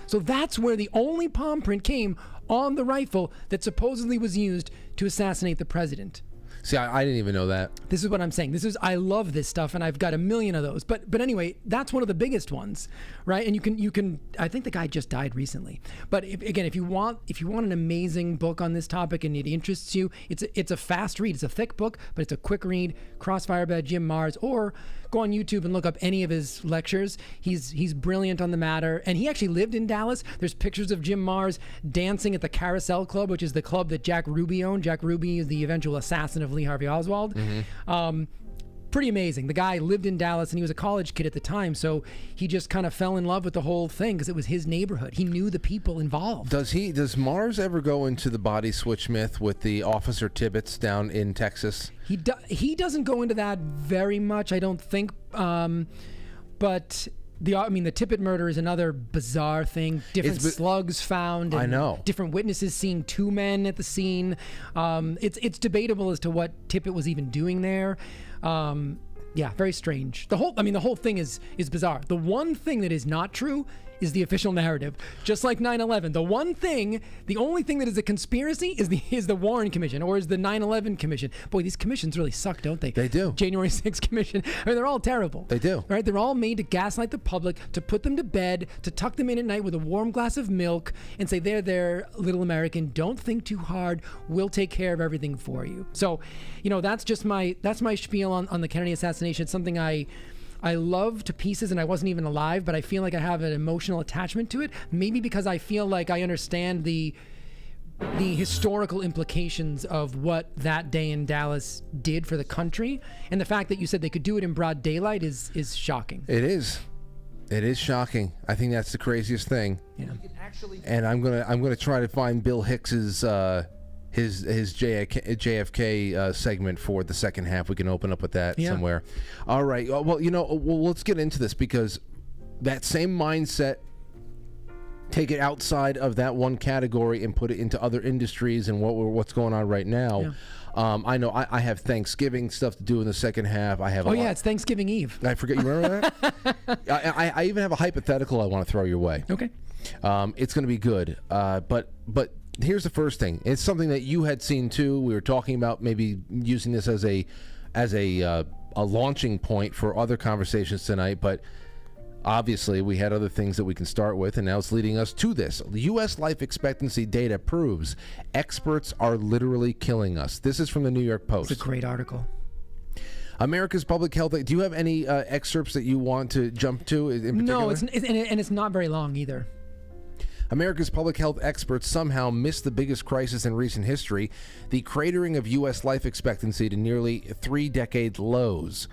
So that's where the only palm print came on the rifle that supposedly was used to assassinate the president. See, I didn't even know that. This is what I'm saying. I love this stuff, and I've got a million of those. But anyway, that's one of the biggest ones, right? And you can. I think the guy just died recently. But if you want an amazing book on this topic and it interests you, it's a fast read. It's a thick book, but it's a quick read. Crossfire by Jim Marrs, or go on YouTube and look up any of his lectures. He's brilliant on the matter, and he actually lived in Dallas. There's pictures of Jim Marrs dancing at the Carousel Club, which is the club that Jack Ruby owned. Jack Ruby is the eventual assassin of Lee Harvey Oswald. Mm-hmm. Pretty amazing. The guy lived in Dallas, and he was a college kid at the time, so he just kind of fell in love with the whole thing because it was his neighborhood. He knew the people involved. Does Marrs ever go into the body switch myth with the Officer Tibbetts down in Texas? He doesn't go into that very much, I don't think. But the Tippett murder is another bizarre thing. Different slugs found. And I know. Different witnesses seeing two men at the scene. It's debatable as to what Tippett was even doing there. Yeah, very strange. The whole thing is bizarre. The one thing that is not true is the official narrative. Just like 9/11, the only thing that is a conspiracy is the Warren Commission, or is the 9/11 Commission. Boy, these commissions really suck, don't they? They do. January 6th Commission. I mean, they're all terrible. They do. Right? They're all made to gaslight the public, to put them to bed, to tuck them in at night with a warm glass of milk and say, there, little American, don't think too hard. We'll take care of everything for you. So, that's my spiel on the Kennedy assassination. It's something I love to pieces, and I wasn't even alive, but I feel like I have an emotional attachment to it. Maybe because I feel like I understand the historical implications of what that day in Dallas did for the country, and the fact that you said they could do it in broad daylight is shocking. It is. It is shocking. I think that's the craziest thing. Yeah. And I'm gonna try to find Bill Hicks's his JFK segment for the second half. We can open up with that somewhere. All right. Well, let's get into this, because that same mindset take it outside of that one category and put it into other industries and what's going on right now. Yeah. I know I have Thanksgiving stuff to do in the second half. I have. It's Thanksgiving Eve. I forget. You remember that? I even have a hypothetical I want to throw your way. Okay. It's going to be good. But here's the first thing. It's something that you had seen too. We were talking about maybe using this as a launching point for other conversations tonight, but obviously we had other things that we can start with, and now it's leading us to this. The U.S. life expectancy data proves experts are literally killing us. This is from the New York Post. It's a great article. America's public health. Do you have any excerpts that you want to jump to in particular? No, it's not very long either. America's public health experts somehow missed the biggest crisis in recent history, the cratering of U.S. life expectancy to nearly 3-decade lows.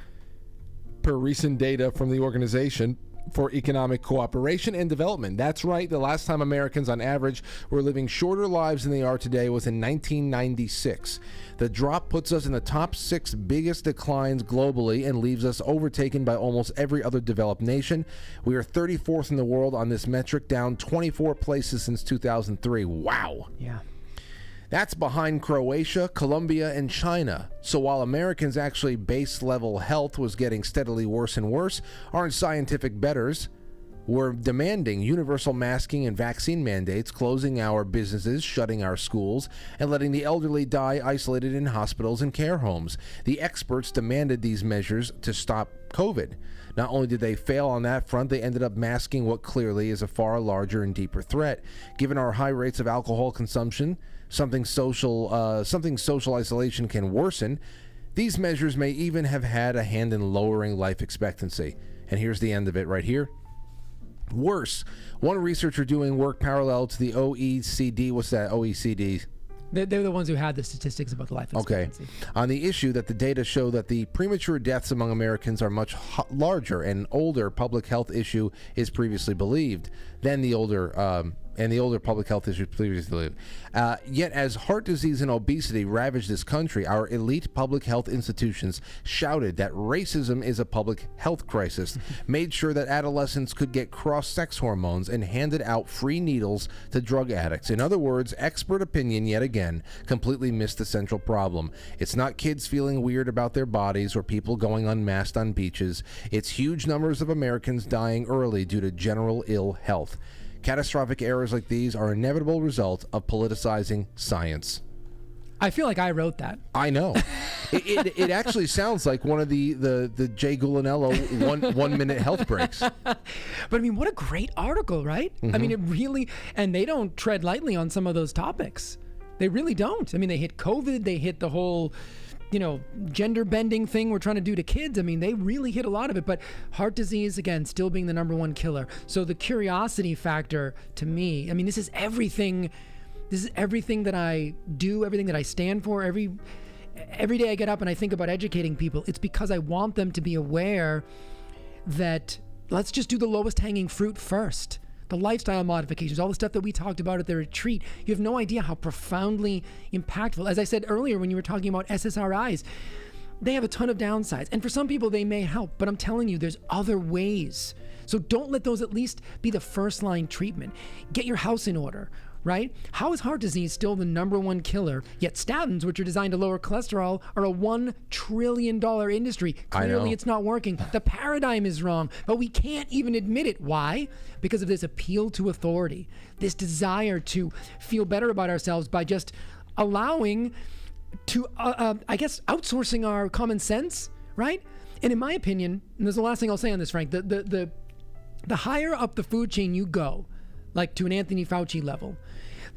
Per recent data from the Organization for Economic Cooperation and Development. That's right, the last time Americans on average were living shorter lives than they are today was in 1996. The drop puts us in the top 6 biggest declines globally and leaves us overtaken by almost every other developed nation. We are 34th in the world on this metric, down 24 places since 2003. Wow. Yeah. That's behind Croatia, Colombia, and China. So while Americans' actually base level health was getting steadily worse and worse, our scientific betters were demanding universal masking and vaccine mandates, closing our businesses, shutting our schools, and letting the elderly die isolated in hospitals and care homes. The experts demanded these measures to stop COVID. Not only did they fail on that front, they ended up masking what clearly is a far larger and deeper threat. Given our high rates of alcohol consumption, something social isolation can worsen. These measures may even have had a hand in lowering life expectancy. And here's the end of it right here. Worse, one researcher doing work parallel to the OECD, what's that, OECD? They're the ones who had the statistics about the life expectancy. Okay. On the issue that the data show that the premature deaths among Americans are much larger and older public health issue is previously believed than the older public health issues previously believed. Yet as heart disease and obesity ravage this country, our elite public health institutions shouted that racism is a public health crisis, made sure that adolescents could get cross-sex hormones, and handed out free needles to drug addicts. In other words, expert opinion yet again completely missed the central problem. It's not kids feeling weird about their bodies or people going unmasked on beaches. It's huge numbers of Americans dying early due to general ill health. Catastrophic errors like these are an inevitable result of politicizing science. I feel like I wrote that. I know. It actually sounds like one of the Jay Gulinello one minute health breaks. But I mean, what a great article, right? Mm-hmm. I mean, it really, and they don't tread lightly on some of those topics. They really don't. I mean, they hit COVID, they hit the whole, gender bending thing we're trying to do to kids. I mean, they really hit a lot of it, but heart disease, again, still being the number 1 killer. So the curiosity factor to me, I mean, this is everything that I do, everything that I stand for. Every day I get up and I think about educating people. It's because I want them to be aware that let's just do the lowest hanging fruit first. The lifestyle modifications, all the stuff that we talked about at the retreat. You have no idea how profoundly impactful. As I said earlier when you were talking about SSRIs, they have a ton of downsides. And for some people, they may help. But I'm telling you, there's other ways. So don't let those at least be the first line treatment. Get your house in order, right? How is heart disease still the number 1 killer, yet statins, which are designed to lower cholesterol, are a $1 trillion industry? Clearly it's not working. The paradigm is wrong, but we can't even admit it. Why? Because of this appeal to authority, this desire to feel better about ourselves by just allowing to, outsourcing our common sense, right? And in my opinion, and there's the last thing I'll say on this, Frank, the higher up the food chain you go, like to an Anthony Fauci level,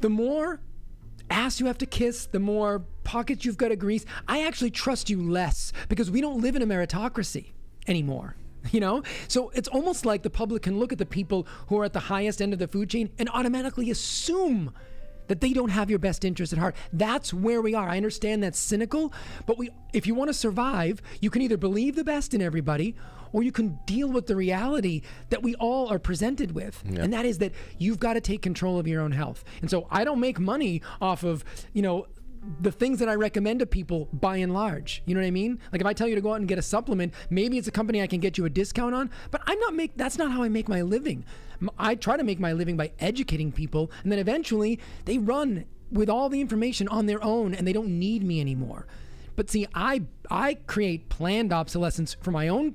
the more ass you have to kiss, the more pockets you've got to grease. I actually trust you less because we don't live in a meritocracy anymore. So it's almost like the public can look at the people who are at the highest end of the food chain and automatically assume that they don't have your best interest at heart. That's where we are. I understand that's cynical, but if you want to survive, you can either believe the best in everybody or you can deal with the reality that we all are presented with. Yeah. And that is that you've got to take control of your own health. And so I don't make money off of, the things that I recommend to people by and large. You know what I mean? Like if I tell you to go out and get a supplement, maybe it's a company I can get you a discount on, but that's not how I make my living. I try to make my living by educating people, and then eventually they run with all the information on their own and they don't need me anymore. But see, I create planned obsolescence for my own,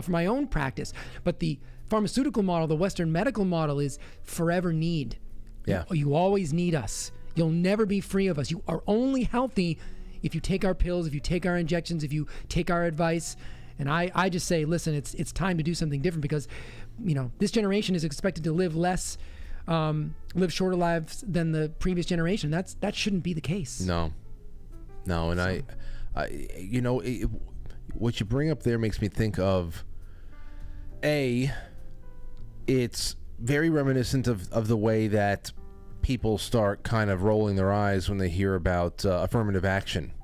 for my own practice. But the pharmaceutical model, the Western medical model is forever need. Yeah. You always need us. You'll never be free of us. You are only healthy if you take our pills, if you take our injections, if you take our advice. And I just say, listen, it's time to do something different because, this generation is expected to live live shorter lives than the previous generation. That shouldn't be the case. No. And I what you bring up there makes me think of, it's very reminiscent of the way that people start kind of rolling their eyes when they hear about affirmative action.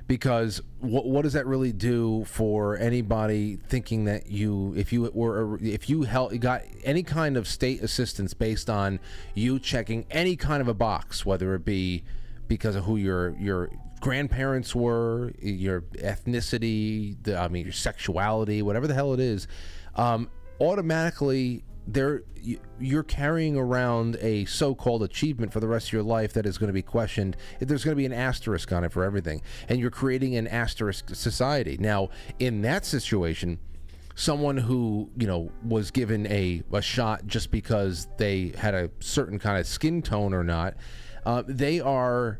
Because what does that really do for anybody thinking that if you got any kind of state assistance based on you checking any kind of a box, whether it be because of who your grandparents were, your ethnicity, your sexuality, whatever the hell it is, automatically you're carrying around a so-called achievement for the rest of your life that is going to be questioned. There's going to be an asterisk on it for everything, and you're creating an asterisk society. Now, in that situation, someone who was given a shot just because they had a certain kind of skin tone or not, they are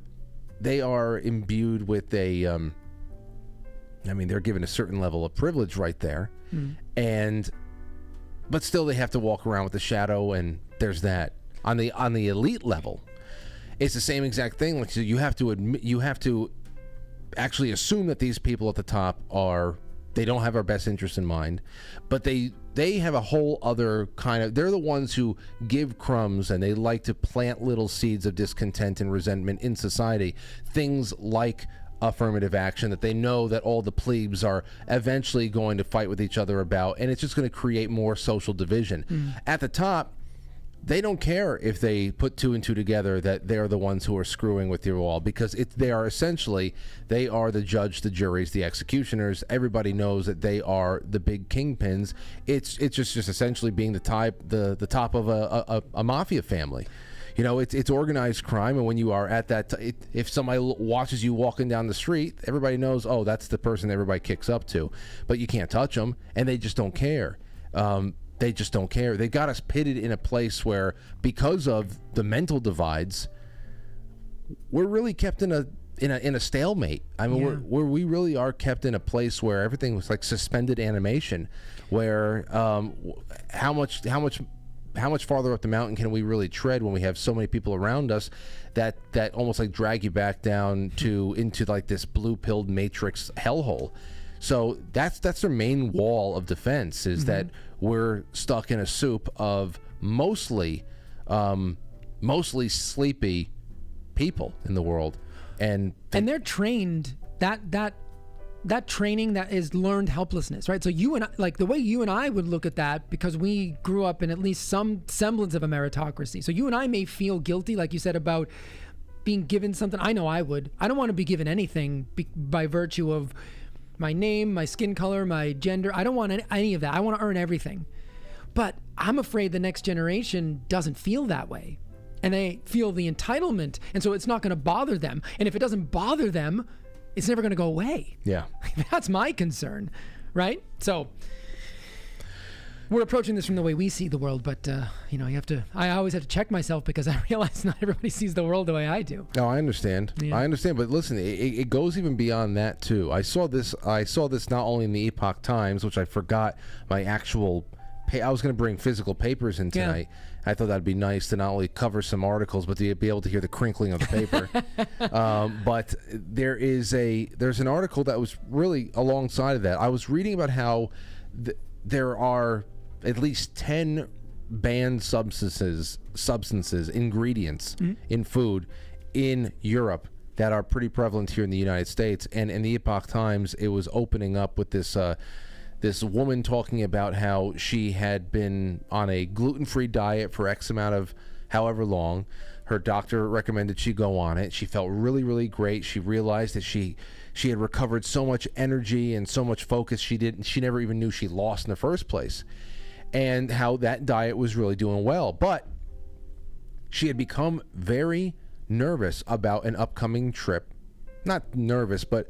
imbued with they're given a certain level of privilege right there, but still they have to walk around with a shadow, and there's that. On the elite level, it's the same exact thing. Like, so you have to actually assume that these people at the top they don't have our best interest in mind, but they have a whole other kind of, they're the ones who give crumbs, and they like to plant little seeds of discontent and resentment in society. Things like affirmative action that they know that all the plebes are eventually going to fight with each other about, and it's just going to create more social division. At the top, they don't care if they put two and two together that they're the ones who are screwing with you all, because they are the judge, the juries, the executioners. Everybody knows that they are the big kingpins. It's just essentially being the top of a mafia family. It's organized crime, and when you are at that, if somebody watches you walking down the street, everybody knows, oh, that's the person everybody kicks up to. But you can't touch them, and they just don't care. They just don't care. They got us pitted in a place where, because of the mental divides, we're really kept in a stalemate. We really are kept in a place where everything was like suspended animation, where how much farther up the mountain can we really tread when we have so many people around us that almost like drag you back down into like this blue-pilled matrix hellhole. So that's their main wall of defense, is that we're stuck in a soup of mostly sleepy people in the world, and they're trained that training that is learned helplessness, right? So you and I, like the way you and I would look at that, because we grew up in at least some semblance of a meritocracy. So you and I may feel guilty, like you said, about being given something. I know I would. I don't want to be given anything by virtue of my name, my skin color, my gender. I don't want any of that. I want to earn everything. But I'm afraid the next generation doesn't feel that way. And they feel the entitlement. And so it's not going to bother them. And if it doesn't bother them, it's never going to go away. Yeah. That's my concern, right? So we're approaching this from the way we see the world, but I always have to check myself, because I realize not everybody sees the world the way I do. No, I understand. Yeah. I understand, but listen, it goes even beyond that too. I saw this not only in the Epoch Times, which I forgot my actual I was going to bring physical papers in tonight. Yeah. I thought that'd be nice to not only cover some articles, but to be able to hear the crinkling of the paper. But there's an article that was really alongside of that. I was reading about how there are at least 10 banned substances, ingredients in food in Europe that are pretty prevalent here in the United States. And in the Epoch Times, it was opening up with this woman talking about how she had been on a gluten-free diet for X amount of however long. Her doctor recommended she go on it. She felt really, really great. She realized that she had recovered so much energy and so much focus she never even knew she lost in the first place, and how that diet was really doing well. But she had become very nervous about an upcoming trip. Not nervous, but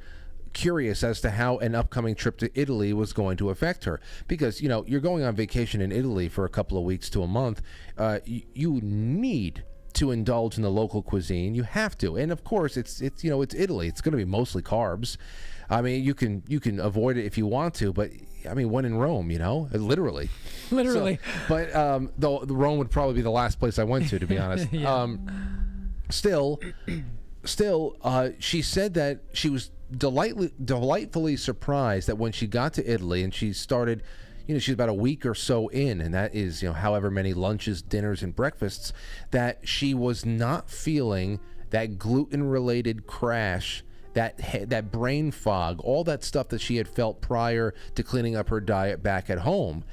curious as to how an upcoming trip to Italy was going to affect her, because you're going on vacation in Italy for a couple of weeks to a month. You need to indulge in the local cuisine. You have to, and of course it's Italy. It's going to be mostly carbs. I mean, you can avoid it if you want to, but I mean, when in Rome, literally. So, but the Rome would probably be the last place I went to be honest. Yeah. Still, she said that she was delightfully surprised that when she got to Italy and she started, she's about a week or so in, and that is, however many lunches, dinners, and breakfasts, that she was not feeling that gluten-related crash, that brain fog, all that stuff that she had felt prior to cleaning up her diet back at home.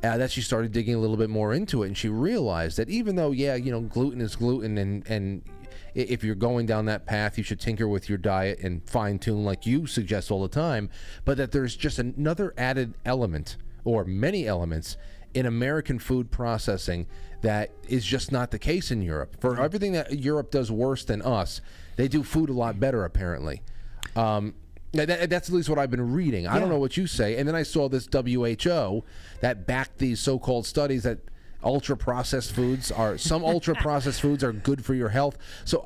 That she started digging a little bit more into it, and she realized that even though, gluten is gluten, and if you're going down that path, you should tinker with your diet and fine-tune like you suggest all the time, but that there's just another added element, or many elements, in American food processing that is just not the case in Europe. For everything that Europe does worse than us, they do food a lot better, apparently. That's at least what I've been reading. I don't know what you say. And then I saw this WHO that backed these so-called studies that ultra-processed foods are good for your health. So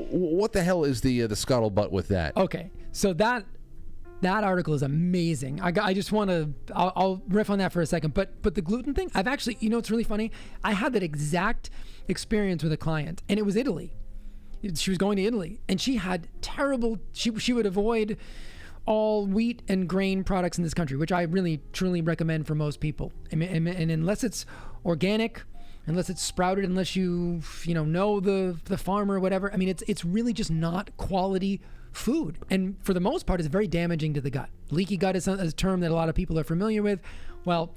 what the hell is the scuttlebutt with that? Okay, so that article is amazing. I just want to, I'll riff on that for a second. But the gluten thing, I've actually, it's really funny. I had that exact experience with a client, and it was Italy. She was going to Italy, and she had terrible. She would avoid all wheat and grain products in this country, which I really truly recommend for most people. And unless it's organic, unless it's sprouted, unless you know the farmer or whatever, I mean, it's really just not quality food. And for the most part, it's very damaging to the gut. Leaky gut is a term that a lot of people are familiar with. Well,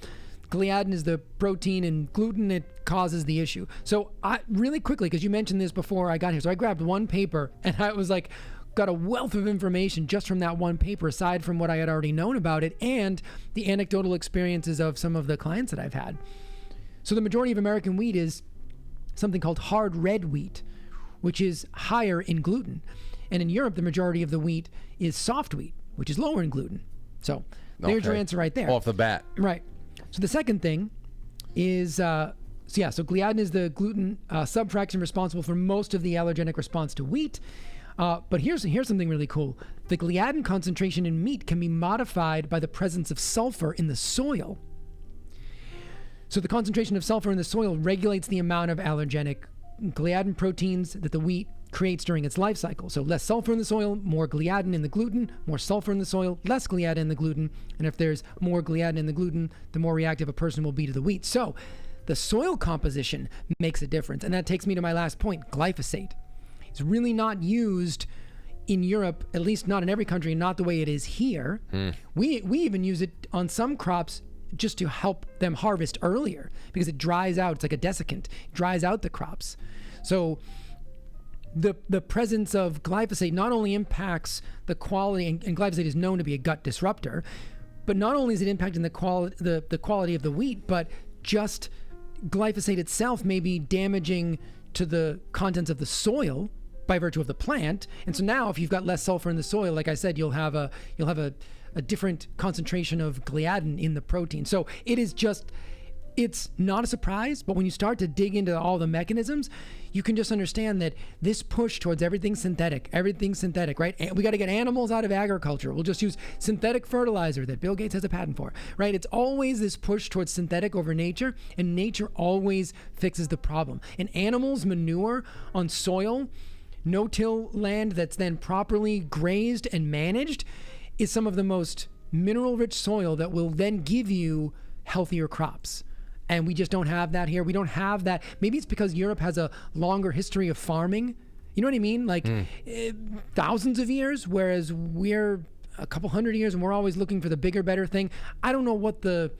gliadin is the protein in gluten. It causes the issue. So I really quickly, because you mentioned this before I got here, so I grabbed one paper and I was like, got a wealth of information just from that one paper, aside from what I had already known about it and the anecdotal experiences of some of the clients that I've had. So the majority of American wheat is something called hard red wheat, which is higher in gluten. And in Europe, the majority of the wheat is soft wheat, which is lower in gluten. So there's your answer right there. Off the bat. Right. So the second thing is, so gliadin is the gluten subfraction responsible for most of the allergenic response to wheat. But here's something really cool. The gliadin concentration in meat can be modified by the presence of sulfur in the soil. So the concentration of sulfur in the soil regulates the amount of allergenic gliadin proteins that the wheat creates during its life cycle. So less sulfur in the soil, more gliadin in the gluten, more sulfur in the soil, less gliadin in the gluten. And if there's more gliadin in the gluten, the more reactive a person will be to the wheat. So the soil composition makes a difference. And that takes me to my last point, glyphosate. It's really not used in Europe, at least not in every country, not the way it is here. We even use it on some crops just to help them harvest earlier, because it dries out. It's like a desiccant. It dries out the crops. So the presence of glyphosate not only impacts the quality, and glyphosate is known to be a gut disruptor, but not only is it impacting the quality of the wheat, but just glyphosate itself may be damaging to the contents of the soil by virtue of the plant. And so now if you've got less sulfur in the soil, like I said, you'll have a different concentration of gliadin in the protein. So it's not a surprise, but when you start to dig into all the mechanisms, you can just understand that this push towards everything synthetic, right? And we got to get animals out of agriculture. We'll just use synthetic fertilizer that Bill Gates has a patent for, right? It's always this push towards synthetic over nature, and nature always fixes the problem. And animals' manure on soil, no-till land that's then properly grazed and managed, is some of the most mineral-rich soil that will then give you healthier crops. And we just don't have that here. We don't have that. Maybe it's because Europe has a longer history of farming. You know what I mean? Like thousands of years, whereas we're a couple hundred years and we're always looking for the bigger, better thing. I don't know what the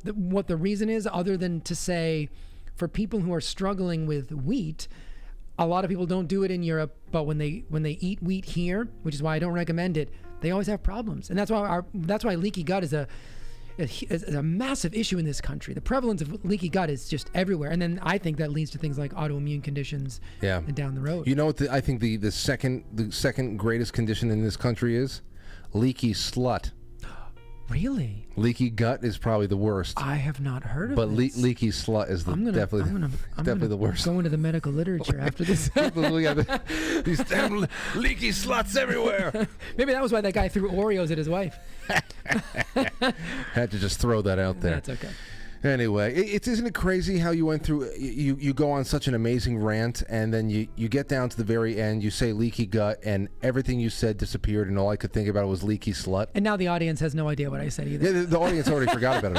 reason is, other than to say, for people who are struggling with wheat, a lot of people don't do it in Europe, but when they eat wheat here, which is why I don't recommend it, they always have problems. And that's why leaky gut is a massive issue in this country. The prevalence of leaky gut is just everywhere, and then I think that leads to things like autoimmune conditions. And down the road. You know what? I think the second greatest condition in this country is leaky slut. Really? Leaky gut is probably the worst. I have not heard of but this. Leaky slut is definitely the worst. Go into the medical literature after this. These damn leaky sluts everywhere. Maybe that was why that guy threw Oreos at his wife. Had to just throw that out there. That's okay. Anyway, isn't it crazy how you went through, you go on such an amazing rant, and then you get down to the very end, you say leaky gut, and everything you said disappeared, and all I could think about was leaky slut. And now the audience has no idea what I said either. Yeah, the audience already forgot about it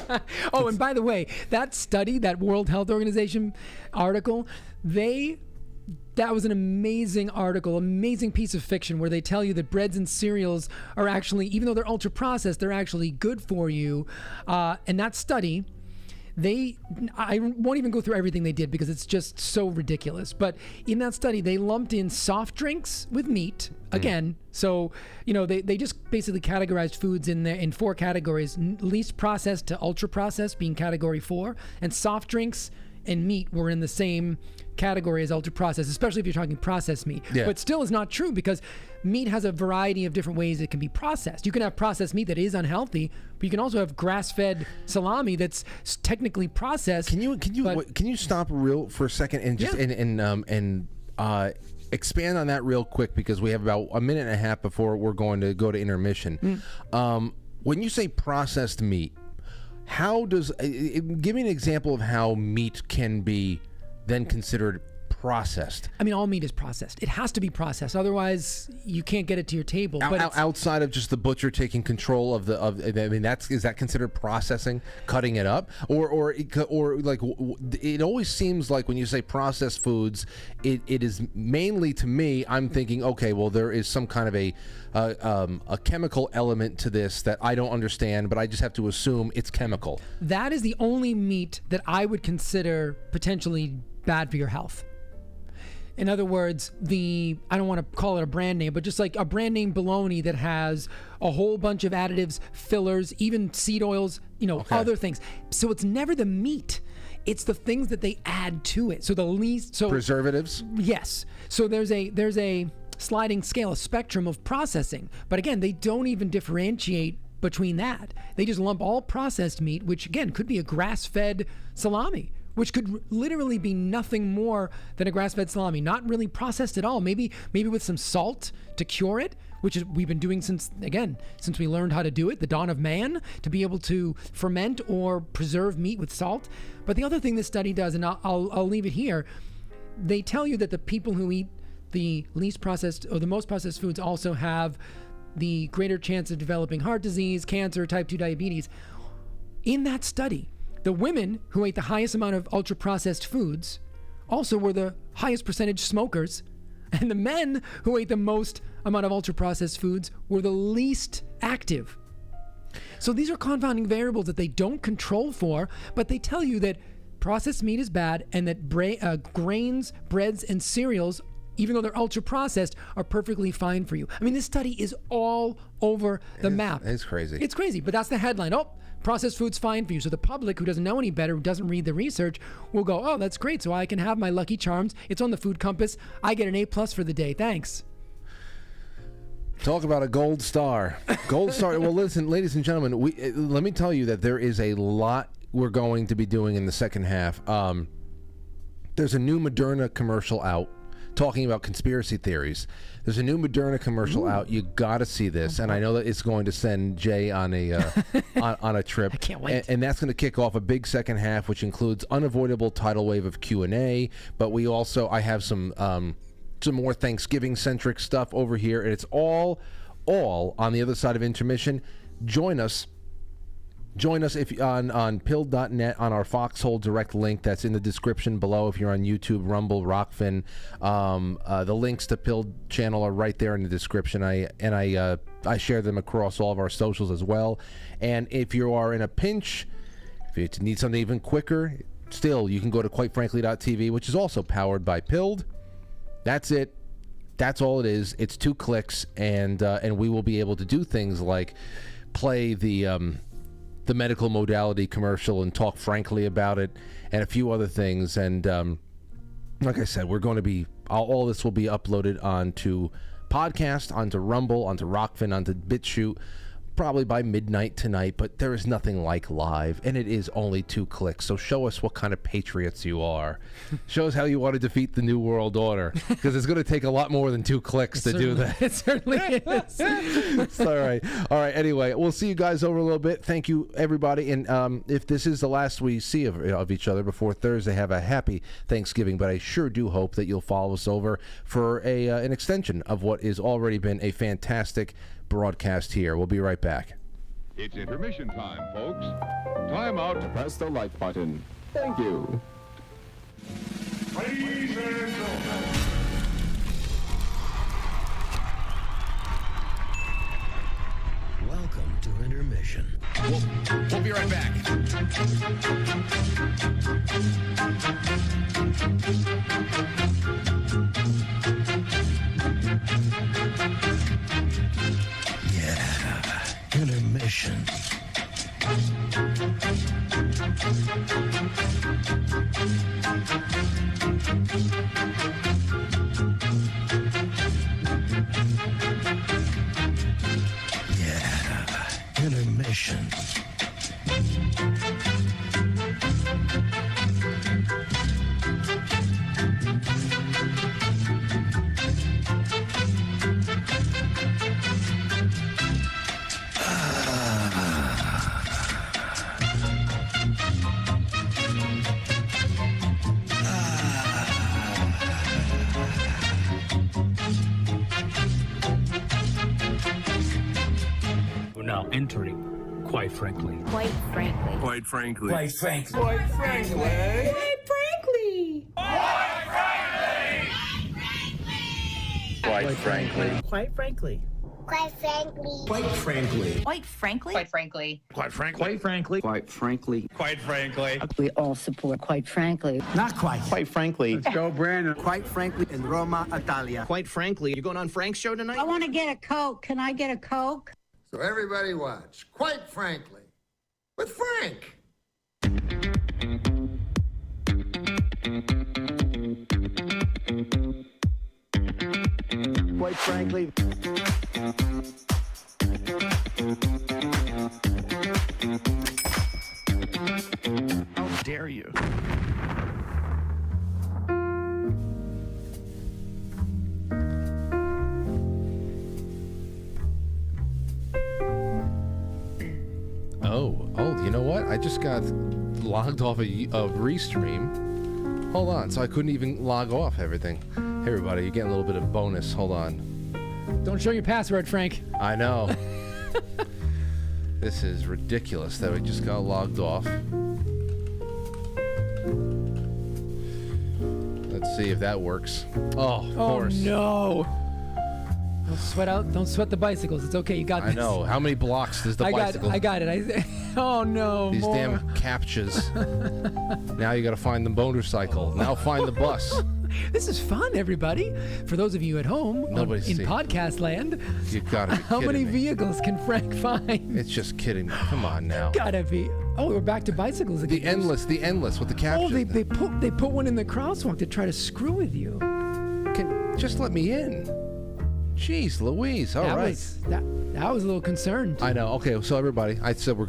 all. Oh, and by the way, that study, that World Health Organization article, that was an amazing article, amazing piece of fiction where they tell you that breads and cereals are actually, even though they're ultra processed, they're actually good for you. And that study, I won't even go through everything they did because it's just so ridiculous. But in that study, they lumped in soft drinks with meat again. So, they just basically categorized foods in 4 categories: least processed to ultra processed being category 4, and soft drinks and meat were in the same category as ultra processed, especially if you're talking processed meat. Yeah. But still is not true, because meat has a variety of different ways it can be processed. You can have processed meat that is unhealthy, but you can also have grass-fed salami that's technically processed. Can you stop real for a second and just expand on that real quick, because we have about a minute and a half before we're going to go to intermission. When you say processed meat, how does give me an example of how meat can be then considered processed? I mean, all meat is processed. It has to be processed, otherwise you can't get it to your table. But outside of just the butcher taking control of is that considered processing, cutting it up, or like, it always seems like when you say processed foods, it is mainly, to me, I'm thinking, okay, well, there is some kind of a chemical element to this that I don't understand, but I just have to assume it's chemical. That is the only meat that I would consider potentially bad for your health. In other words, I don't want to call it a brand name, but just like a brand name bologna that has a whole bunch of additives, fillers, even seed oils, other things. So it's never the meat. It's the things that they add to it. So preservatives? Yes. So there's a sliding scale, a spectrum of processing. But again, they don't even differentiate between that. They just lump all processed meat, which again could be a grass-fed salami, which could literally be nothing more than a grass-fed salami, not really processed at all. Maybe with some salt to cure it, which is we've been doing since we learned how to do it, the dawn of man, to be able to ferment or preserve meat with salt. But the other thing this study does, and I'll leave it here, they tell you that the people who eat the least processed or the most processed foods also have the greater chance of developing heart disease, cancer, type 2 diabetes. In that study, the women who ate the highest amount of ultra-processed foods also were the highest percentage smokers, and the men who ate the most amount of ultra-processed foods were the least active. So these are confounding variables that they don't control for, but they tell you that processed meat is bad, and that grains, breads, and cereals, even though they're ultra-processed, are perfectly fine for you. I mean, this study is all over the map. It's crazy. It's crazy, but that's the headline. Oh, processed food's fine for you. So the public, who doesn't know any better, who doesn't read the research, will go, oh, that's great. So I can have my Lucky Charms. It's on the food compass. I get an A+ for the day. Thanks. Talk about a gold star. Gold star. Well, listen, ladies and gentlemen, let me tell you that there is a lot we're going to be doing in the second half. There's a new Moderna commercial out talking about conspiracy theories. There's a new Moderna commercial out. You got to see this, and I know that it's going to send Jay on a on a trip. I can't wait. And that's going to kick off a big second half, which includes unavoidable tidal wave of Q&A. But I have some more Thanksgiving-centric stuff over here, and it's all on the other side of intermission. Join us if on pill.net on our Foxhole direct link that's in the description below. If you're on YouTube, Rumble, Rockfin, the links to Pill channel are right there in the description. I share them across all of our socials as well. And if you are in a pinch, if you need something even quicker, still you can go to quitefrankly.tv, which is also powered by Pilled. That's it. That's all it is. It's 2 clicks, and we will be able to do things like play the medical modality commercial and talk frankly about it, and a few other things. And like I said, we're going to be all this will be uploaded onto podcast, onto Rumble, onto Rockfin, onto BitChute, probably by midnight tonight. But there is nothing like live, and it is only 2 clicks. So show us what kind of patriots you are. Show us how you want to defeat the New World Order, because it's going to take a lot more than 2 clicks to do that. It certainly is. It's all right. Anyway, we'll see you guys over a little bit. Thank you, everybody. And if this is the last we see of each other before Thursday, have a happy Thanksgiving. But I sure do hope that you'll follow us over for an extension of what has already been a fantastic broadcast here. We'll be right back. It's intermission time, folks. Time out to press the like button. Thank you. Ladies and gentlemen. Welcome to intermission. We'll be right back. Yeah, intermission. Yeah, intermission. We're now entering, quite frankly. Quite frankly. Quite frankly. Quite frankly. Quite frankly. Quite frankly. Quite frankly. Quite frankly. Quite frankly. Quite frankly. Quite frankly. Quite frankly. Quite frankly. Quite frankly. Quite frankly. Quite frankly. We all support quite frankly. Not quite. Quite frankly. Let's go, Brandon. Quite frankly, in Roma, Italia. Quite frankly. You going on Frank's show tonight? I want to get a Coke. Can I get a Coke? So everybody watch. Quite frankly. With Frank. Quite frankly. How dare you? Oh, you know what? I just got logged off a restream. Hold on, so I couldn't even log off everything. Hey, everybody, you're getting a little bit of bonus. Hold on. Don't show your password, Frank. I know. This is ridiculous that we just got logged off. Let's see if that works. Oh, of course. No. Don't sweat the bicycles. It's okay. You got this. I know. How many blocks does the bicycle? I got it. Oh no. These more. damn captchas. Now you got to find the motorcycle. Now find the bus. This is fun, everybody. For those of you at home in podcast land, You gotta be how many kidding me. vehicles can Frank find? It's just kidding me. Come on now. Gotta be. Oh, we're back to bicycles again. The endless with the caption. Oh, they put one in the crosswalk to try to screw with you. Just let me in. Jeez Louise. All right. That was a little concerned. I know. Okay, so everybody, I said we're